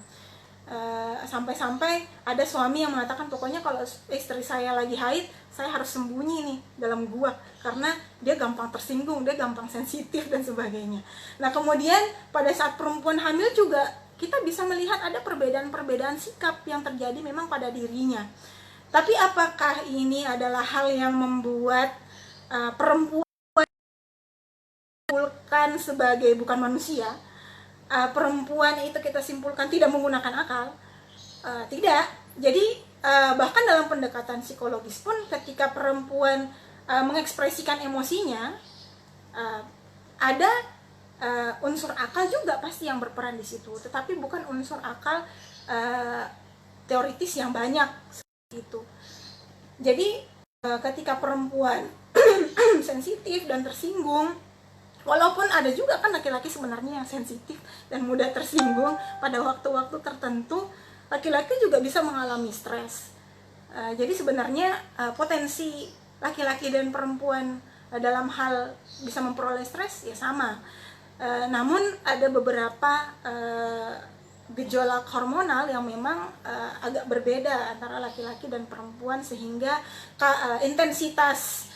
Sampai-sampai ada suami yang mengatakan, pokoknya kalau istri saya lagi haid, saya harus sembunyi nih dalam gua, karena dia gampang tersinggung, dia gampang sensitif dan sebagainya. Nah, kemudian pada saat perempuan hamil juga kita bisa melihat ada perbedaan-perbedaan sikap yang terjadi memang pada dirinya. Tapi apakah ini adalah hal yang membuat perempuan disimpulkan sebagai bukan manusia? Perempuan itu kita simpulkan tidak menggunakan akal? Tidak. Jadi bahkan dalam pendekatan psikologis pun, ketika perempuan mengekspresikan emosinya, ada unsur akal juga pasti yang berperan di situ, tetapi bukan unsur akal teoritis yang banyak seperti itu. Jadi ketika perempuan sensitif dan tersinggung, walaupun ada juga kan laki-laki sebenarnya yang sensitif dan mudah tersinggung pada waktu-waktu tertentu, laki-laki juga bisa mengalami stres. Jadi sebenarnya potensi laki-laki dan perempuan dalam hal bisa memperoleh stres ya sama. Namun ada beberapa gejolak hormonal yang memang agak berbeda antara laki-laki dan perempuan, sehingga intensitas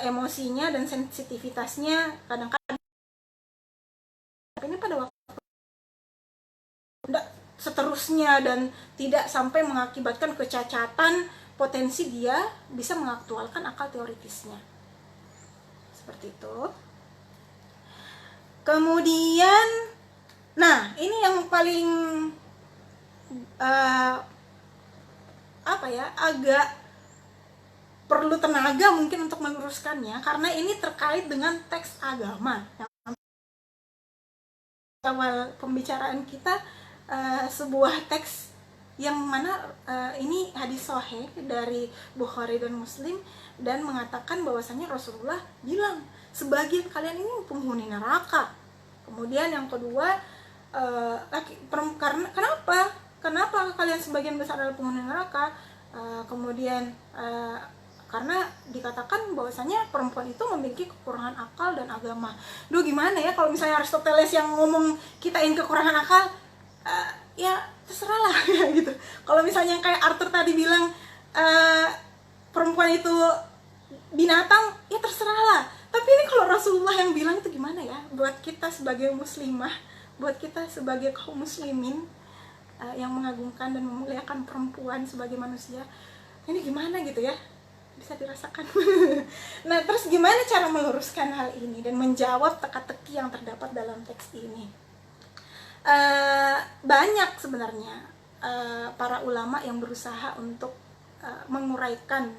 emosinya dan sensitivitasnya kadang-kadang ini pada waktu seterusnya dan tidak sampai mengakibatkan kecacatan, potensi dia bisa mengaktualkan akal teoritisnya. Seperti itu. Kemudian, nah ini yang paling agak perlu tenaga mungkin untuk meluruskannya, karena ini terkait dengan teks agama. Awal pembicaraan kita sebuah teks yang mana ini hadis sahih dari Bukhari dan Muslim, dan mengatakan bahwasanya Rasulullah bilang sebagian kalian ini penghuni neraka. Kemudian yang kedua, kenapa kalian sebagian besar adalah penghuni neraka? Kemudian karena dikatakan bahwasanya perempuan itu memiliki kekurangan akal dan agama. Duh, gimana ya kalau misalnya Aristoteles yang ngomong kitain kekurangan akal, ya terserah lah ya gitu. Kalau misalnya kayak Arthur tadi bilang perempuan itu binatang, ya terserah lah. Tapi ini kalau Rasulullah yang bilang itu gimana ya buat kita sebagai muslimah, buat kita sebagai kaum muslimin yang mengagungkan dan memuliakan perempuan sebagai manusia. Ini gimana gitu ya, bisa dirasakan. Nah, terus gimana cara meluruskan hal ini dan menjawab teka-teki yang terdapat dalam teks ini? Banyak sebenarnya para ulama yang berusaha untuk menguraikan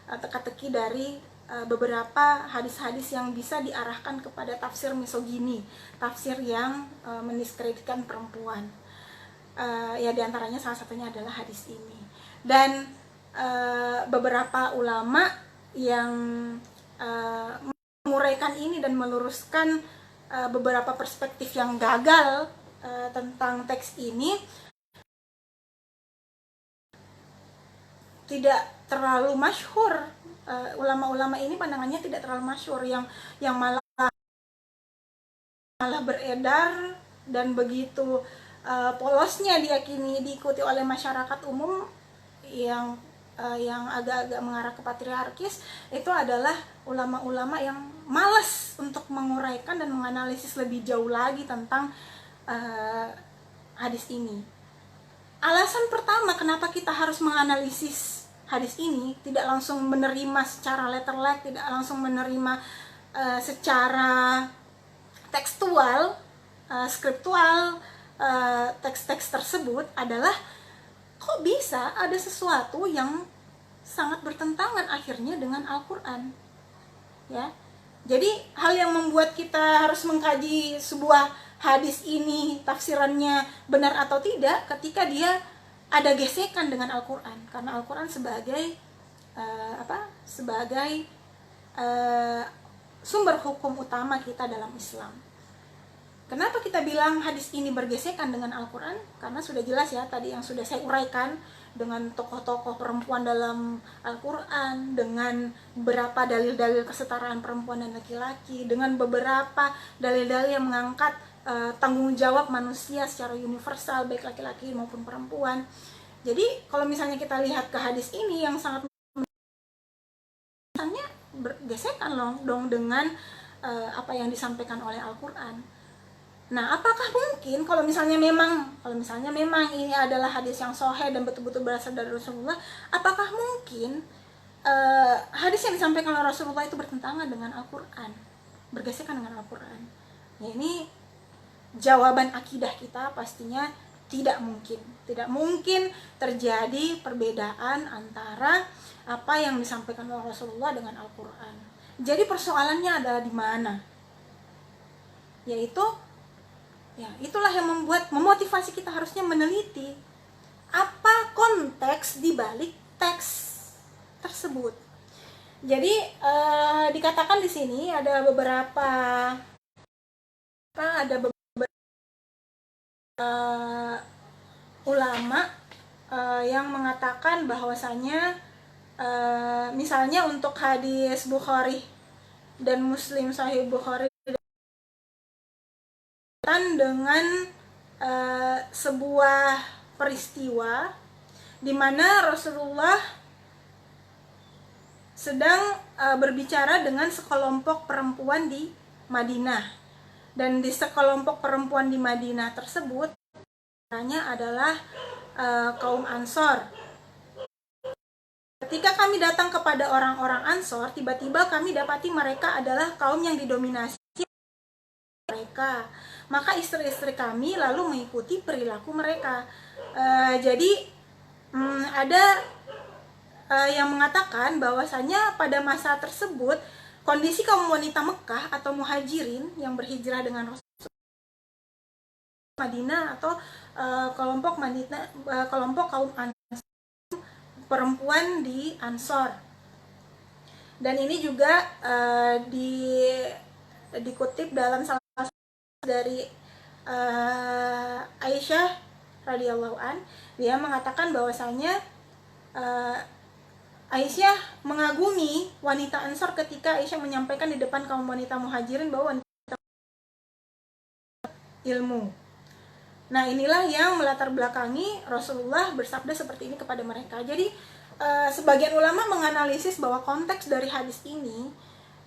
teka-teki dari beberapa hadis-hadis yang bisa diarahkan kepada tafsir misogini, tafsir yang mendiskreditkan perempuan. Ya diantaranya salah satunya adalah hadis ini. Dan beberapa ulama yang menguraikan ini dan meluruskan beberapa perspektif yang gagal tentang teks ini tidak terlalu masyhur. Ulama-ulama ini pandangannya tidak terlalu masyhur, yang malah beredar dan begitu polosnya diikuti oleh masyarakat umum yang agak-agak mengarah ke patriarkis, itu adalah ulama-ulama yang malas untuk menguraikan dan menganalisis lebih jauh lagi tentang hadis ini. Alasan pertama kenapa kita harus menganalisis hadis ini, tidak langsung menerima secara letter-like, tidak langsung menerima secara tekstual, skriptual teks-teks tersebut, adalah kok bisa ada sesuatu yang sangat bertentangan akhirnya dengan Al-Quran, ya. Jadi hal yang membuat kita harus mengkaji sebuah hadis ini tafsirannya benar atau tidak ketika dia ada gesekan dengan Al-Quran, karena Al-Quran sebagai sumber hukum utama kita dalam Islam. Kenapa kita bilang hadis ini bergesekan dengan Al-Quran? Karena sudah jelas ya tadi yang sudah saya uraikan, dengan tokoh-tokoh perempuan dalam Al-Quran, dengan beberapa dalil-dalil kesetaraan perempuan dan laki-laki, dengan beberapa dalil-dalil yang mengangkat tanggung jawab manusia secara universal, baik laki-laki maupun perempuan. Jadi kalau misalnya kita lihat ke hadis ini yang sangat misalnya bergesekan dong dengan apa yang disampaikan oleh Al-Quran. Nah, apakah mungkin kalau misalnya memang ini adalah hadis yang sahih dan betul-betul berasal dari Rasulullah, apakah mungkin hadis yang disampaikan oleh Rasulullah itu bertentangan dengan Al-Quran, bergesekan dengan Al-Quran? Ya, ini jawaban akidah kita pastinya tidak mungkin terjadi perbedaan antara apa yang disampaikan oleh Rasulullah dengan Al-Quran. Jadi persoalannya ada di mana? Yaitu ya, itulah yang memotivasi kita harusnya meneliti apa konteks di balik teks tersebut. Jadi dikatakan di sini ada beberapa ulama yang mengatakan bahwasanya Misalnya untuk hadis Bukhari dan Muslim, Sahih Bukhari dengan sebuah peristiwa di mana Rasulullah sedang berbicara dengan sekelompok perempuan di Madinah, dan di sekelompok perempuan di Madinah tersebut adalah kaum Ansor. Ketika kami datang kepada orang-orang Ansor, tiba-tiba kami dapati mereka adalah kaum yang didominasi mereka. Maka istri-istri kami lalu mengikuti perilaku mereka. Jadi ada yang mengatakan bahwasanya pada masa tersebut kondisi kaum wanita Mekah atau muhajirin yang berhijrah dengan Rasulullah Madinah atau kelompok kaum Ansor, perempuan di Ansor. Dan ini juga dikutip dalam salah satu dari Aisyah radhiyallahu an. Dia mengatakan bahwasanya Aisyah mengagumi wanita Ansor ketika Aisyah menyampaikan di depan kaum wanita muhajirin bahwa wanita ilmu. Nah, inilah yang melatar belakangi Rasulullah bersabda seperti ini kepada mereka. Jadi sebagian ulama menganalisis bahwa konteks dari hadis ini,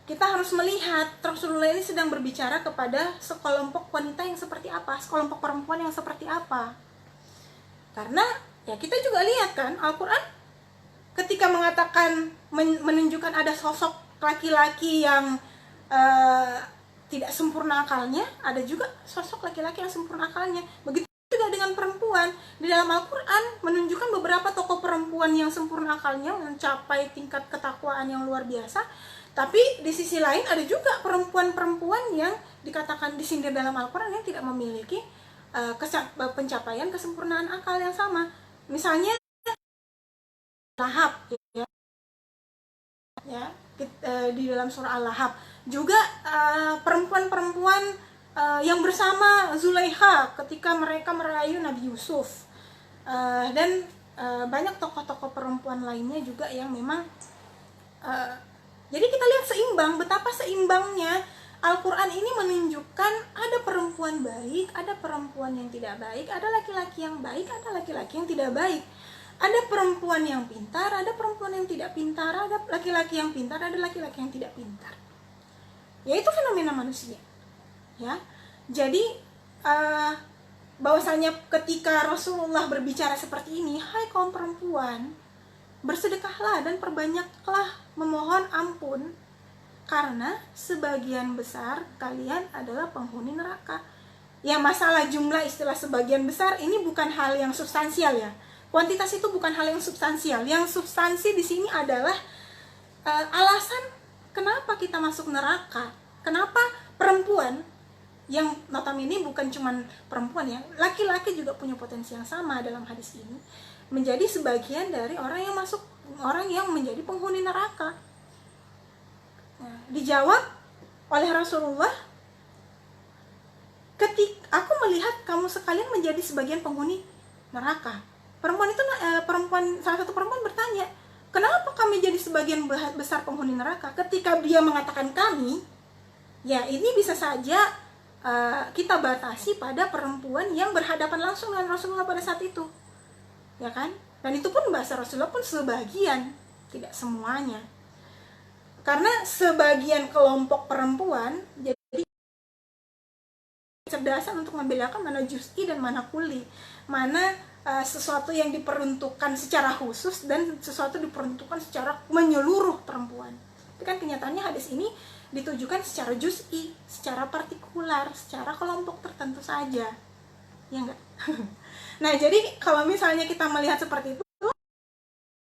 kita harus melihat Rasulullah ini sedang berbicara kepada sekelompok wanita yang seperti apa, sekelompok perempuan yang seperti apa. Karena ya kita juga lihat kan, Al-Quran ketika mengatakan menunjukkan ada sosok laki-laki yang tidak sempurna akalnya, ada juga sosok laki-laki yang sempurna akalnya. Begitu juga dengan perempuan. Di dalam Al-Quran menunjukkan beberapa tokoh perempuan yang sempurna akalnya, mencapai tingkat ketakwaan yang luar biasa. Tapi di sisi lain ada juga perempuan-perempuan yang dikatakan disindir dalam Al-Quran yang tidak memiliki pencapaian kesempurnaan akal yang sama. Misalnya Lahab, di dalam surah Al-Lahab juga perempuan-perempuan yang bersama Zulaikha ketika mereka merayu Nabi Yusuf, dan banyak tokoh-tokoh perempuan lainnya juga yang memang jadi kita lihat seimbang, betapa seimbangnya Al-Quran ini menunjukkan ada perempuan baik, ada perempuan yang tidak baik, ada laki-laki yang baik, ada laki-laki yang tidak baik. Ada perempuan yang pintar, ada perempuan yang tidak pintar, ada laki-laki yang pintar, ada laki-laki yang tidak pintar. Ya, itu fenomena manusia. Ya, jadi bahwasanya ketika Rasulullah berbicara seperti ini, hai kaum perempuan, bersedekahlah dan perbanyaklah memohon ampun, karena sebagian besar kalian adalah penghuni neraka. Ya, masalah jumlah istilah sebagian besar ini bukan hal yang substansial ya. Kuantitas itu bukan hal yang substansial. Yang substansi di sini adalah alasan kenapa kita masuk neraka. Kenapa perempuan yang notabene bukan cuma perempuan ya, laki-laki juga punya potensi yang sama dalam hadis ini, menjadi sebagian dari orang yang menjadi penghuni neraka. Nah, dijawab oleh Rasulullah, ketika aku melihat kamu sekalian menjadi sebagian penghuni neraka. Salah satu perempuan bertanya, kenapa kami jadi sebagian besar penghuni neraka? Ketika dia mengatakan kami, ya ini bisa saja kita batasi pada perempuan yang berhadapan langsung dengan Rasulullah pada saat itu, ya kan? Dan itu pun bahasa Rasulullah pun sebagian, tidak semuanya. Karena sebagian kelompok perempuan jadi kecerdasan untuk membedakan mana juz'i dan mana kulli, mana sesuatu yang diperuntukkan secara khusus dan sesuatu diperuntukkan secara menyeluruh perempuan. Tapi kan kenyataannya hadis ini ditujukan secara juz'i, secara partikular, secara kelompok tertentu saja, ya enggak? Nah, jadi kalau misalnya kita melihat seperti itu,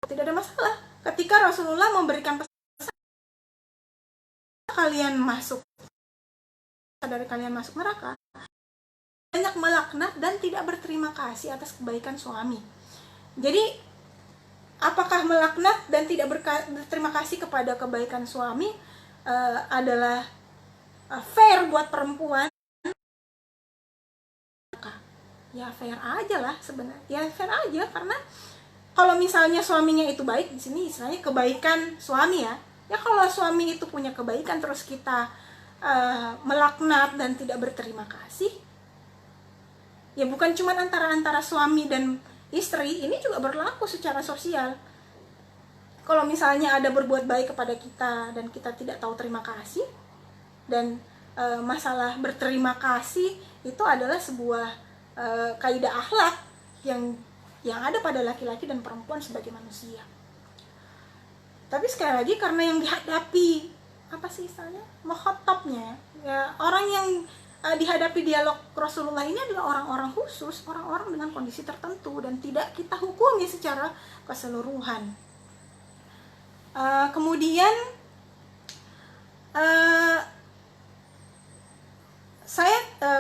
tidak ada masalah. Ketika Rasulullah memberikan pesan kalian masuk neraka, banyak melaknat dan tidak berterima kasih atas kebaikan suami. Jadi apakah melaknat dan tidak berterima kasih kepada kebaikan suami adalah fair buat perempuan? Ya fair aja lah sebenarnya. Ya fair aja, karena kalau misalnya suaminya itu baik, di sini istilahnya kebaikan suami ya. Ya kalau suami itu punya kebaikan terus kita melaknat dan tidak berterima kasih, ya bukan cuma antara suami dan istri, ini juga berlaku secara sosial. Kalau misalnya ada berbuat baik kepada kita dan kita tidak tahu terima kasih, dan masalah berterima kasih itu adalah sebuah kaidah akhlak yang ada pada laki-laki dan perempuan sebagai manusia. Tapi sekali lagi, karena yang dihadapi apa sih istilahnya, mukhatabnya ya, orang yang dihadapi dialog Rasulullah ini adalah orang-orang khusus, orang-orang dengan kondisi tertentu, dan tidak kita hukumi secara keseluruhan. Kemudian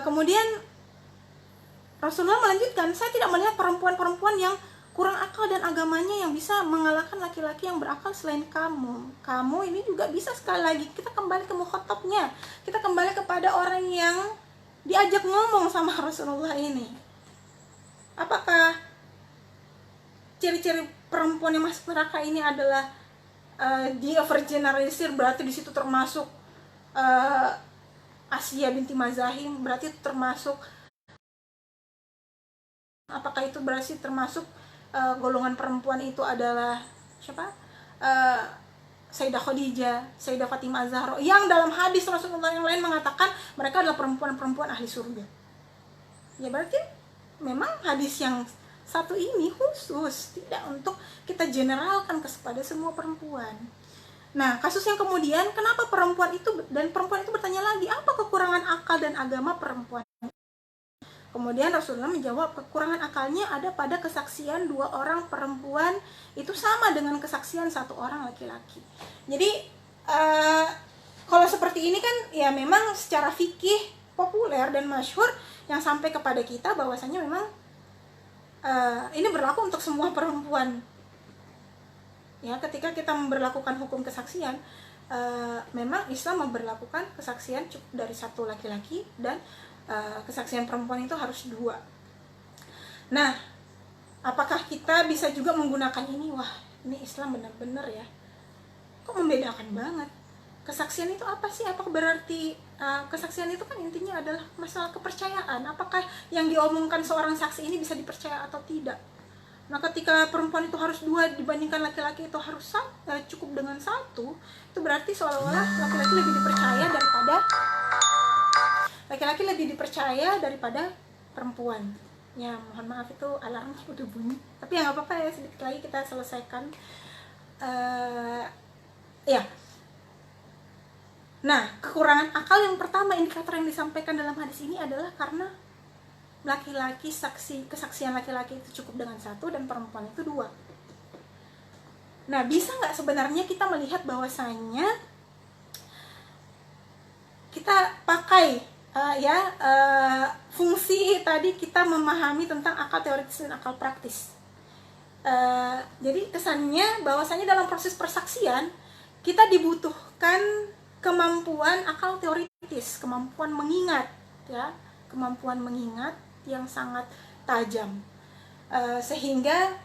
kemudian Rasulullah melanjutkan, saya tidak melihat perempuan-perempuan yang kurang akal dan agamanya yang bisa mengalahkan laki-laki yang berakal selain kamu. Kamu ini juga bisa, sekali lagi kita kembali ke mukhatabnya, kita kembali kepada orang yang diajak ngomong sama Rasulullah ini. Apakah ciri-ciri perempuan yang masuk neraka ini adalah dia overgeneralisir, berarti di situ termasuk Asya binti Mazahim, berarti termasuk, apakah itu berarti termasuk golongan perempuan itu adalah siapa? Sayyidah Khadijah, Sayyidah Fatimah Zahra, yang dalam hadis Rasulullah yang lain mengatakan mereka adalah perempuan-perempuan ahli surga. Ya berarti memang hadis yang satu ini khusus, tidak untuk kita generalkan kepada semua perempuan. Nah, kasus yang kemudian, kenapa perempuan itu bertanya lagi, apa kekurangan akal dan agama perempuan? Kemudian Rasulullah menjawab, kekurangan akalnya ada pada kesaksian 2 orang perempuan itu sama dengan kesaksian 1 orang laki-laki. Jadi kalau seperti ini kan ya memang secara fikih populer dan masyhur yang sampai kepada kita bahwasanya memang ini berlaku untuk semua perempuan. Ya, ketika kita memberlakukan hukum kesaksian, memang Islam memberlakukan kesaksian cukup dari 1 laki-laki, dan kesaksian perempuan itu harus 2. Nah, apakah kita bisa juga menggunakan ini? Wah, ini Islam benar-benar ya, kok membedakan banget. Kesaksian itu apa sih? Apa berarti kesaksian itu kan intinya adalah masalah kepercayaan. Apakah yang diomongkan seorang saksi ini bisa dipercaya atau tidak? Nah, ketika perempuan itu harus 2 dibandingkan laki-laki itu harus cukup dengan 1, itu berarti seolah-olah laki-laki lebih dipercaya daripada perempuan. Ya, mohon maaf itu alarm udah bunyi. Tapi ya nggak apa-apa ya, sedikit lagi kita selesaikan. Ya. Nah, kekurangan akal yang pertama, indikator yang disampaikan dalam hadis ini adalah karena laki-laki kesaksian laki-laki itu cukup dengan 1 dan perempuan itu 2. Nah, bisa nggak sebenarnya kita melihat bahwasanya kita pakai fungsi tadi, kita memahami tentang akal teoritis dan akal praktis. Jadi kesannya bahwasanya dalam proses persaksian kita dibutuhkan kemampuan akal teoritis, kemampuan mengingat, ya, kemampuan mengingat yang sangat tajam, sehingga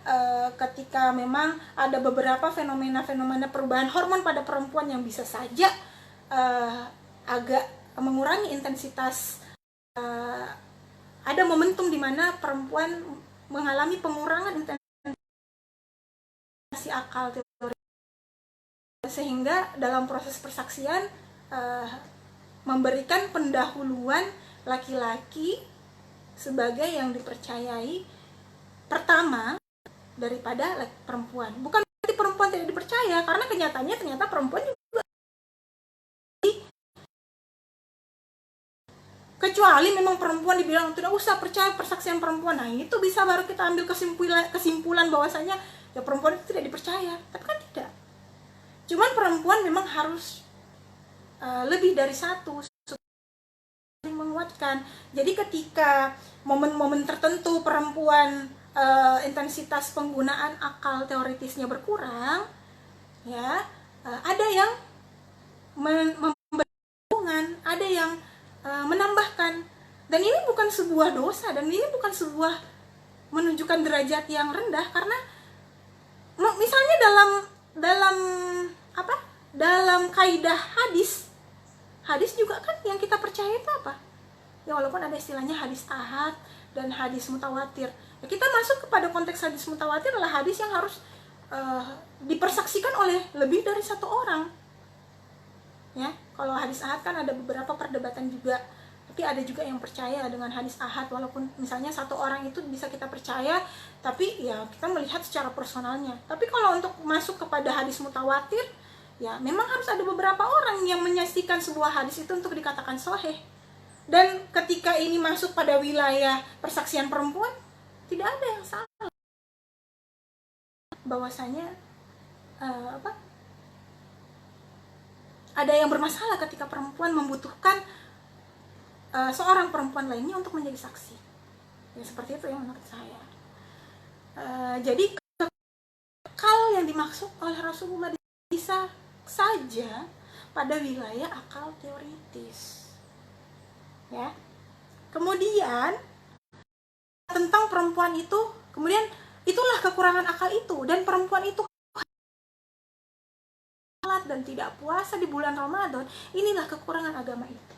ketika memang ada beberapa fenomena perubahan hormon pada perempuan yang bisa saja agak mengurangi intensitas, ada momentum di mana perempuan mengalami pengurangan intensitas akal teoritis, sehingga dalam proses persaksian memberikan pendahuluan laki-laki sebagai yang dipercayai pertama daripada perempuan. Bukan berarti perempuan tidak dipercaya, karena kenyataannya ternyata perempuan juga, kecuali memang perempuan dibilang tidak usah percaya persaksian perempuan. Nah, itu bisa baru kita ambil kesimpulan bahwasanya ya perempuan itu tidak dipercaya. Tapi kan tidak. Cuman perempuan memang harus lebih dari 1 menguatkan. Jadi ketika momen-momen tertentu perempuan intensitas penggunaan akal teoritisnya berkurang, ya, ada yang memberi dukungan, ada yang menambahkan. Dan ini bukan sebuah dosa, dan ini bukan sebuah menunjukkan derajat yang rendah, karena misalnya dalam apa? Dalam kaidah hadis juga kan yang kita percaya itu apa? Ya walaupun ada istilahnya hadis ahad dan hadis mutawatir. Ya, kita masuk kepada konteks hadis mutawatir adalah hadis yang harus dipersaksikan oleh lebih dari satu orang. Ya, kalau hadis ahad kan ada beberapa perdebatan juga. Tapi ada juga yang percaya dengan hadis ahad, walaupun misalnya satu orang itu bisa kita percaya, tapi ya kita melihat secara personalnya. Tapi kalau untuk masuk kepada hadis mutawatir, ya memang harus ada beberapa orang yang menyaksikan sebuah hadis itu untuk dikatakan sahih. Dan ketika ini masuk pada wilayah persaksian perempuan, tidak ada yang salah. Bahwasanya ada yang bermasalah ketika perempuan membutuhkan seorang perempuan lainnya untuk menjadi saksi. Ya seperti itu yang menurut saya. Jadi akal yang dimaksud oleh Rasulullah bisa saja pada wilayah akal teoritis. Ya. Kemudian tentang perempuan itu, kemudian itulah kekurangan akal itu, dan perempuan itu dan tidak puasa di bulan Ramadan, inilah kekurangan agama itu.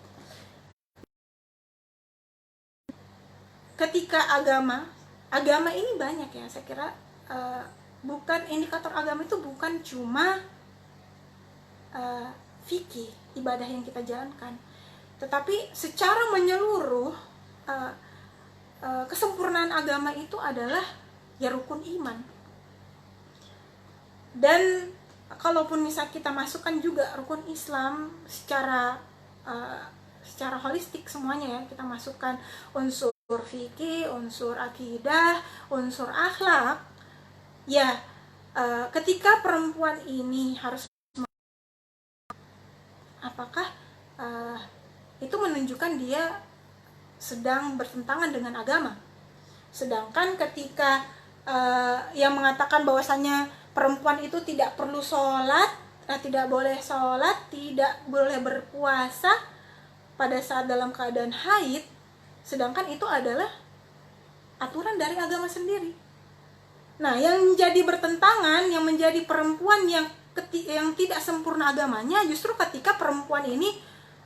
Ketika agama ini banyak ya, saya kira bukan indikator agama itu bukan cuma fikih, ibadah yang kita jalankan, tetapi secara menyeluruh kesempurnaan agama itu adalah ya rukun iman. Dan kalaupun misal kita masukkan juga rukun Islam secara holistik semuanya ya, kita masukkan unsur fikih, unsur akidah, unsur akhlak, ya ketika perempuan ini harus apakah itu menunjukkan dia sedang bertentangan dengan agama. Sedangkan ketika yang mengatakan bahwasanya perempuan itu tidak perlu sholat, tidak boleh sholat, tidak boleh berpuasa pada saat dalam keadaan haid, sedangkan itu adalah aturan dari agama sendiri. Nah, yang menjadi bertentangan, yang menjadi perempuan yang tidak sempurna agamanya, justru ketika perempuan ini,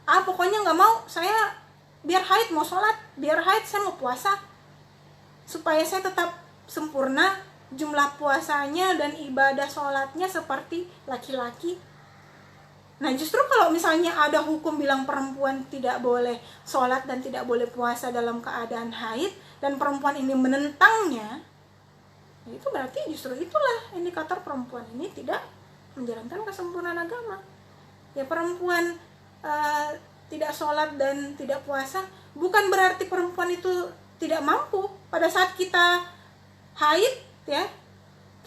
pokoknya nggak mau, saya biar haid mau sholat, biar haid saya mau puasa, supaya saya tetap sempurna jumlah puasanya dan ibadah sholatnya seperti laki-laki. Nah justru kalau misalnya ada hukum bilang perempuan tidak boleh sholat dan tidak boleh puasa dalam keadaan haid, dan perempuan ini menentangnya, itu berarti justru itulah indikator perempuan ini tidak menjalankan kesempurnaan agama. Ya perempuan tidak sholat dan tidak puasa bukan berarti perempuan itu tidak mampu. Pada saat kita haid ya,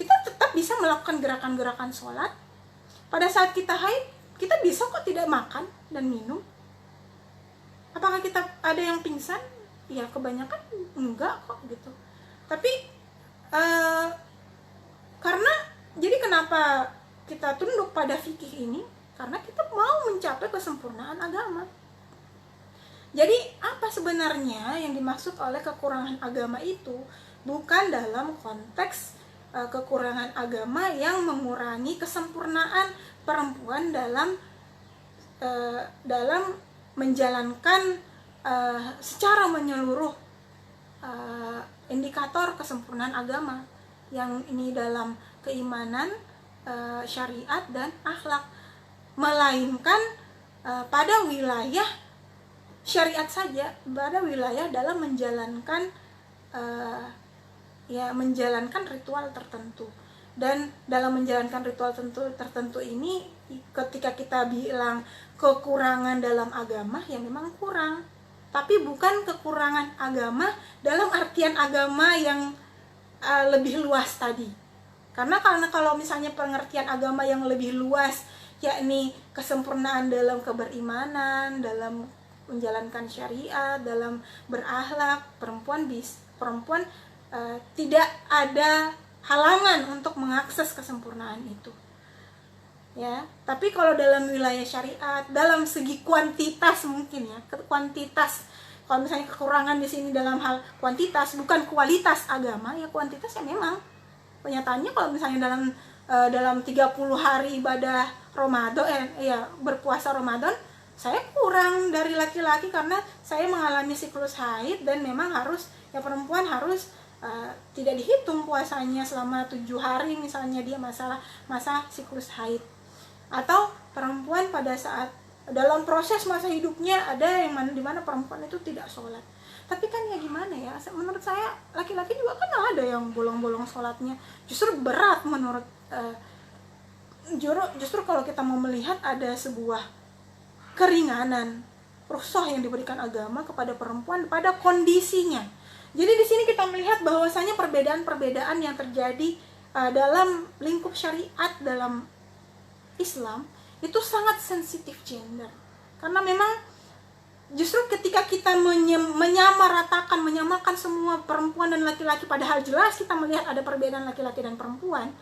kita tetap bisa melakukan gerakan-gerakan sholat. Pada saat kita haid, kita bisa kok tidak makan dan minum. Apakah kita ada yang pingsan? Ya kebanyakan enggak kok gitu. Tapi karena jadi kenapa kita tunduk pada fikih ini? Karena kita mau mencapai kesempurnaan agama. Jadi apa sebenarnya yang dimaksud oleh kekurangan agama itu? Bukan dalam konteks kekurangan agama yang mengurangi kesempurnaan perempuan dalam menjalankan secara menyeluruh indikator kesempurnaan agama, yang ini dalam keimanan, syariat dan akhlak, melainkan pada wilayah syariat saja, pada wilayah dalam menjalankan menjalankan ritual tertentu. Dan dalam menjalankan ritual tertentu ini, ketika kita bilang kekurangan dalam agama, ya memang kurang, tapi bukan kekurangan agama dalam artian agama yang lebih luas tadi. Karena kalau misalnya pengertian agama yang lebih luas, yakni kesempurnaan dalam keberimanan, dalam menjalankan syariat, dalam berakhlak, perempuan tidak ada halangan untuk mengakses kesempurnaan itu. Ya, tapi kalau dalam wilayah syariat, dalam segi kuantitas mungkin ya, kuantitas. Kalau misalnya kekurangan di sini dalam hal kuantitas, bukan kualitas agama, ya kuantitas ya memang kenyataannya kalau misalnya dalam 30 hari ibadah Ramadan, berpuasa Ramadan, saya kurang dari laki-laki karena saya mengalami siklus haid dan memang harus, ya perempuan harus tidak dihitung puasanya selama 7 hari misalnya dia masa siklus haid. Atau perempuan pada saat dalam proses masa hidupnya ada yang dimana perempuan itu tidak sholat. Tapi kan ya gimana ya, menurut saya laki-laki juga kan ada yang bolong-bolong sholatnya, justru berat menurut justru kalau kita mau melihat ada sebuah keringanan rukhsah yang diberikan agama kepada perempuan pada kondisinya. Jadi di sini kita melihat bahwasanya perbedaan-perbedaan yang terjadi dalam lingkup syariat dalam Islam itu sangat sensitif gender. Karena memang justru ketika kita menyamakan semua perempuan dan laki-laki, padahal jelas kita melihat ada perbedaan laki-laki dan perempuan.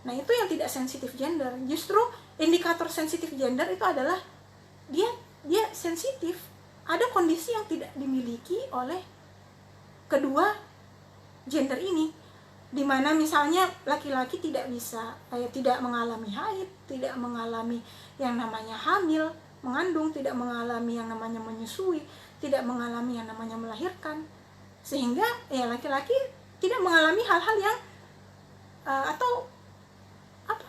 Nah, itu yang tidak sensitif gender. Justru indikator sensitif gender itu adalah dia sensitif. Ada kondisi yang tidak dimiliki oleh kedua gender ini, dimana misalnya laki-laki tidak mengalami haid, tidak mengalami yang namanya hamil, mengandung, tidak mengalami yang namanya menyusui, tidak mengalami yang namanya melahirkan, sehingga ya laki-laki tidak mengalami hal-hal yang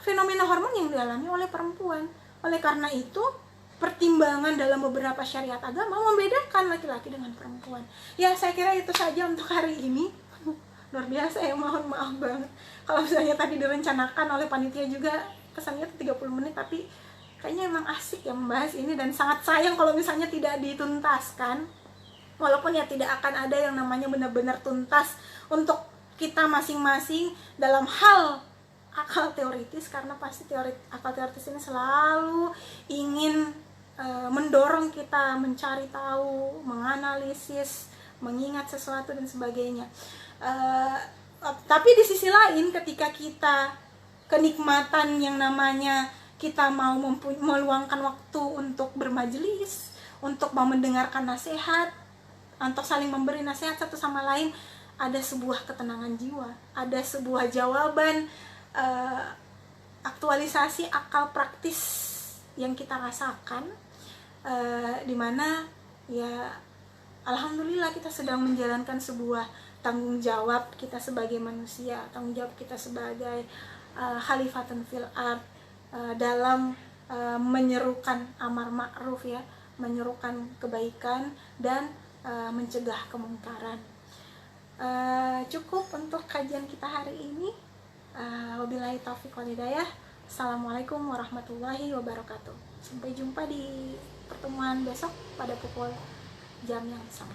fenomena hormon yang dialami oleh perempuan. Oleh karena itu, pertimbangan dalam beberapa syariat agama membedakan laki-laki dengan perempuan. Ya, saya kira itu saja untuk hari ini. Luar biasa ya, mohon maaf banget kalau misalnya tadi direncanakan oleh panitia juga kesannya 30 menit, tapi kayaknya emang asik ya membahas ini, dan sangat sayang kalau misalnya tidak dituntaskan. Walaupun ya tidak akan ada yang namanya benar-benar tuntas untuk kita masing-masing dalam hal akal teoritis, karena pasti akal teoritis ini selalu ingin mendorong kita mencari tahu, menganalisis, mengingat sesuatu dan sebagainya. Tapi di sisi lain, ketika kita kenikmatan yang namanya kita mau meluangkan waktu untuk bermajelis, untuk mau mendengarkan nasihat, untuk saling memberi nasihat satu sama lain, ada sebuah ketenangan jiwa, ada sebuah jawaban, aktualisasi akal praktis yang kita rasakan, dimana ya alhamdulillah kita sedang menjalankan sebuah tanggung jawab kita sebagai manusia, tanggung jawab kita sebagai khalifatun fil ard, dalam menyerukan amar ma'ruf ya, menyerukan kebaikan dan mencegah kemungkaran. Cukup untuk kajian kita hari ini. Wabillahi taufiq wal hidayah. Assalamualaikum warahmatullahi wabarakatuh. Sampai jumpa di pertemuan besok pada pukul jam yang sama.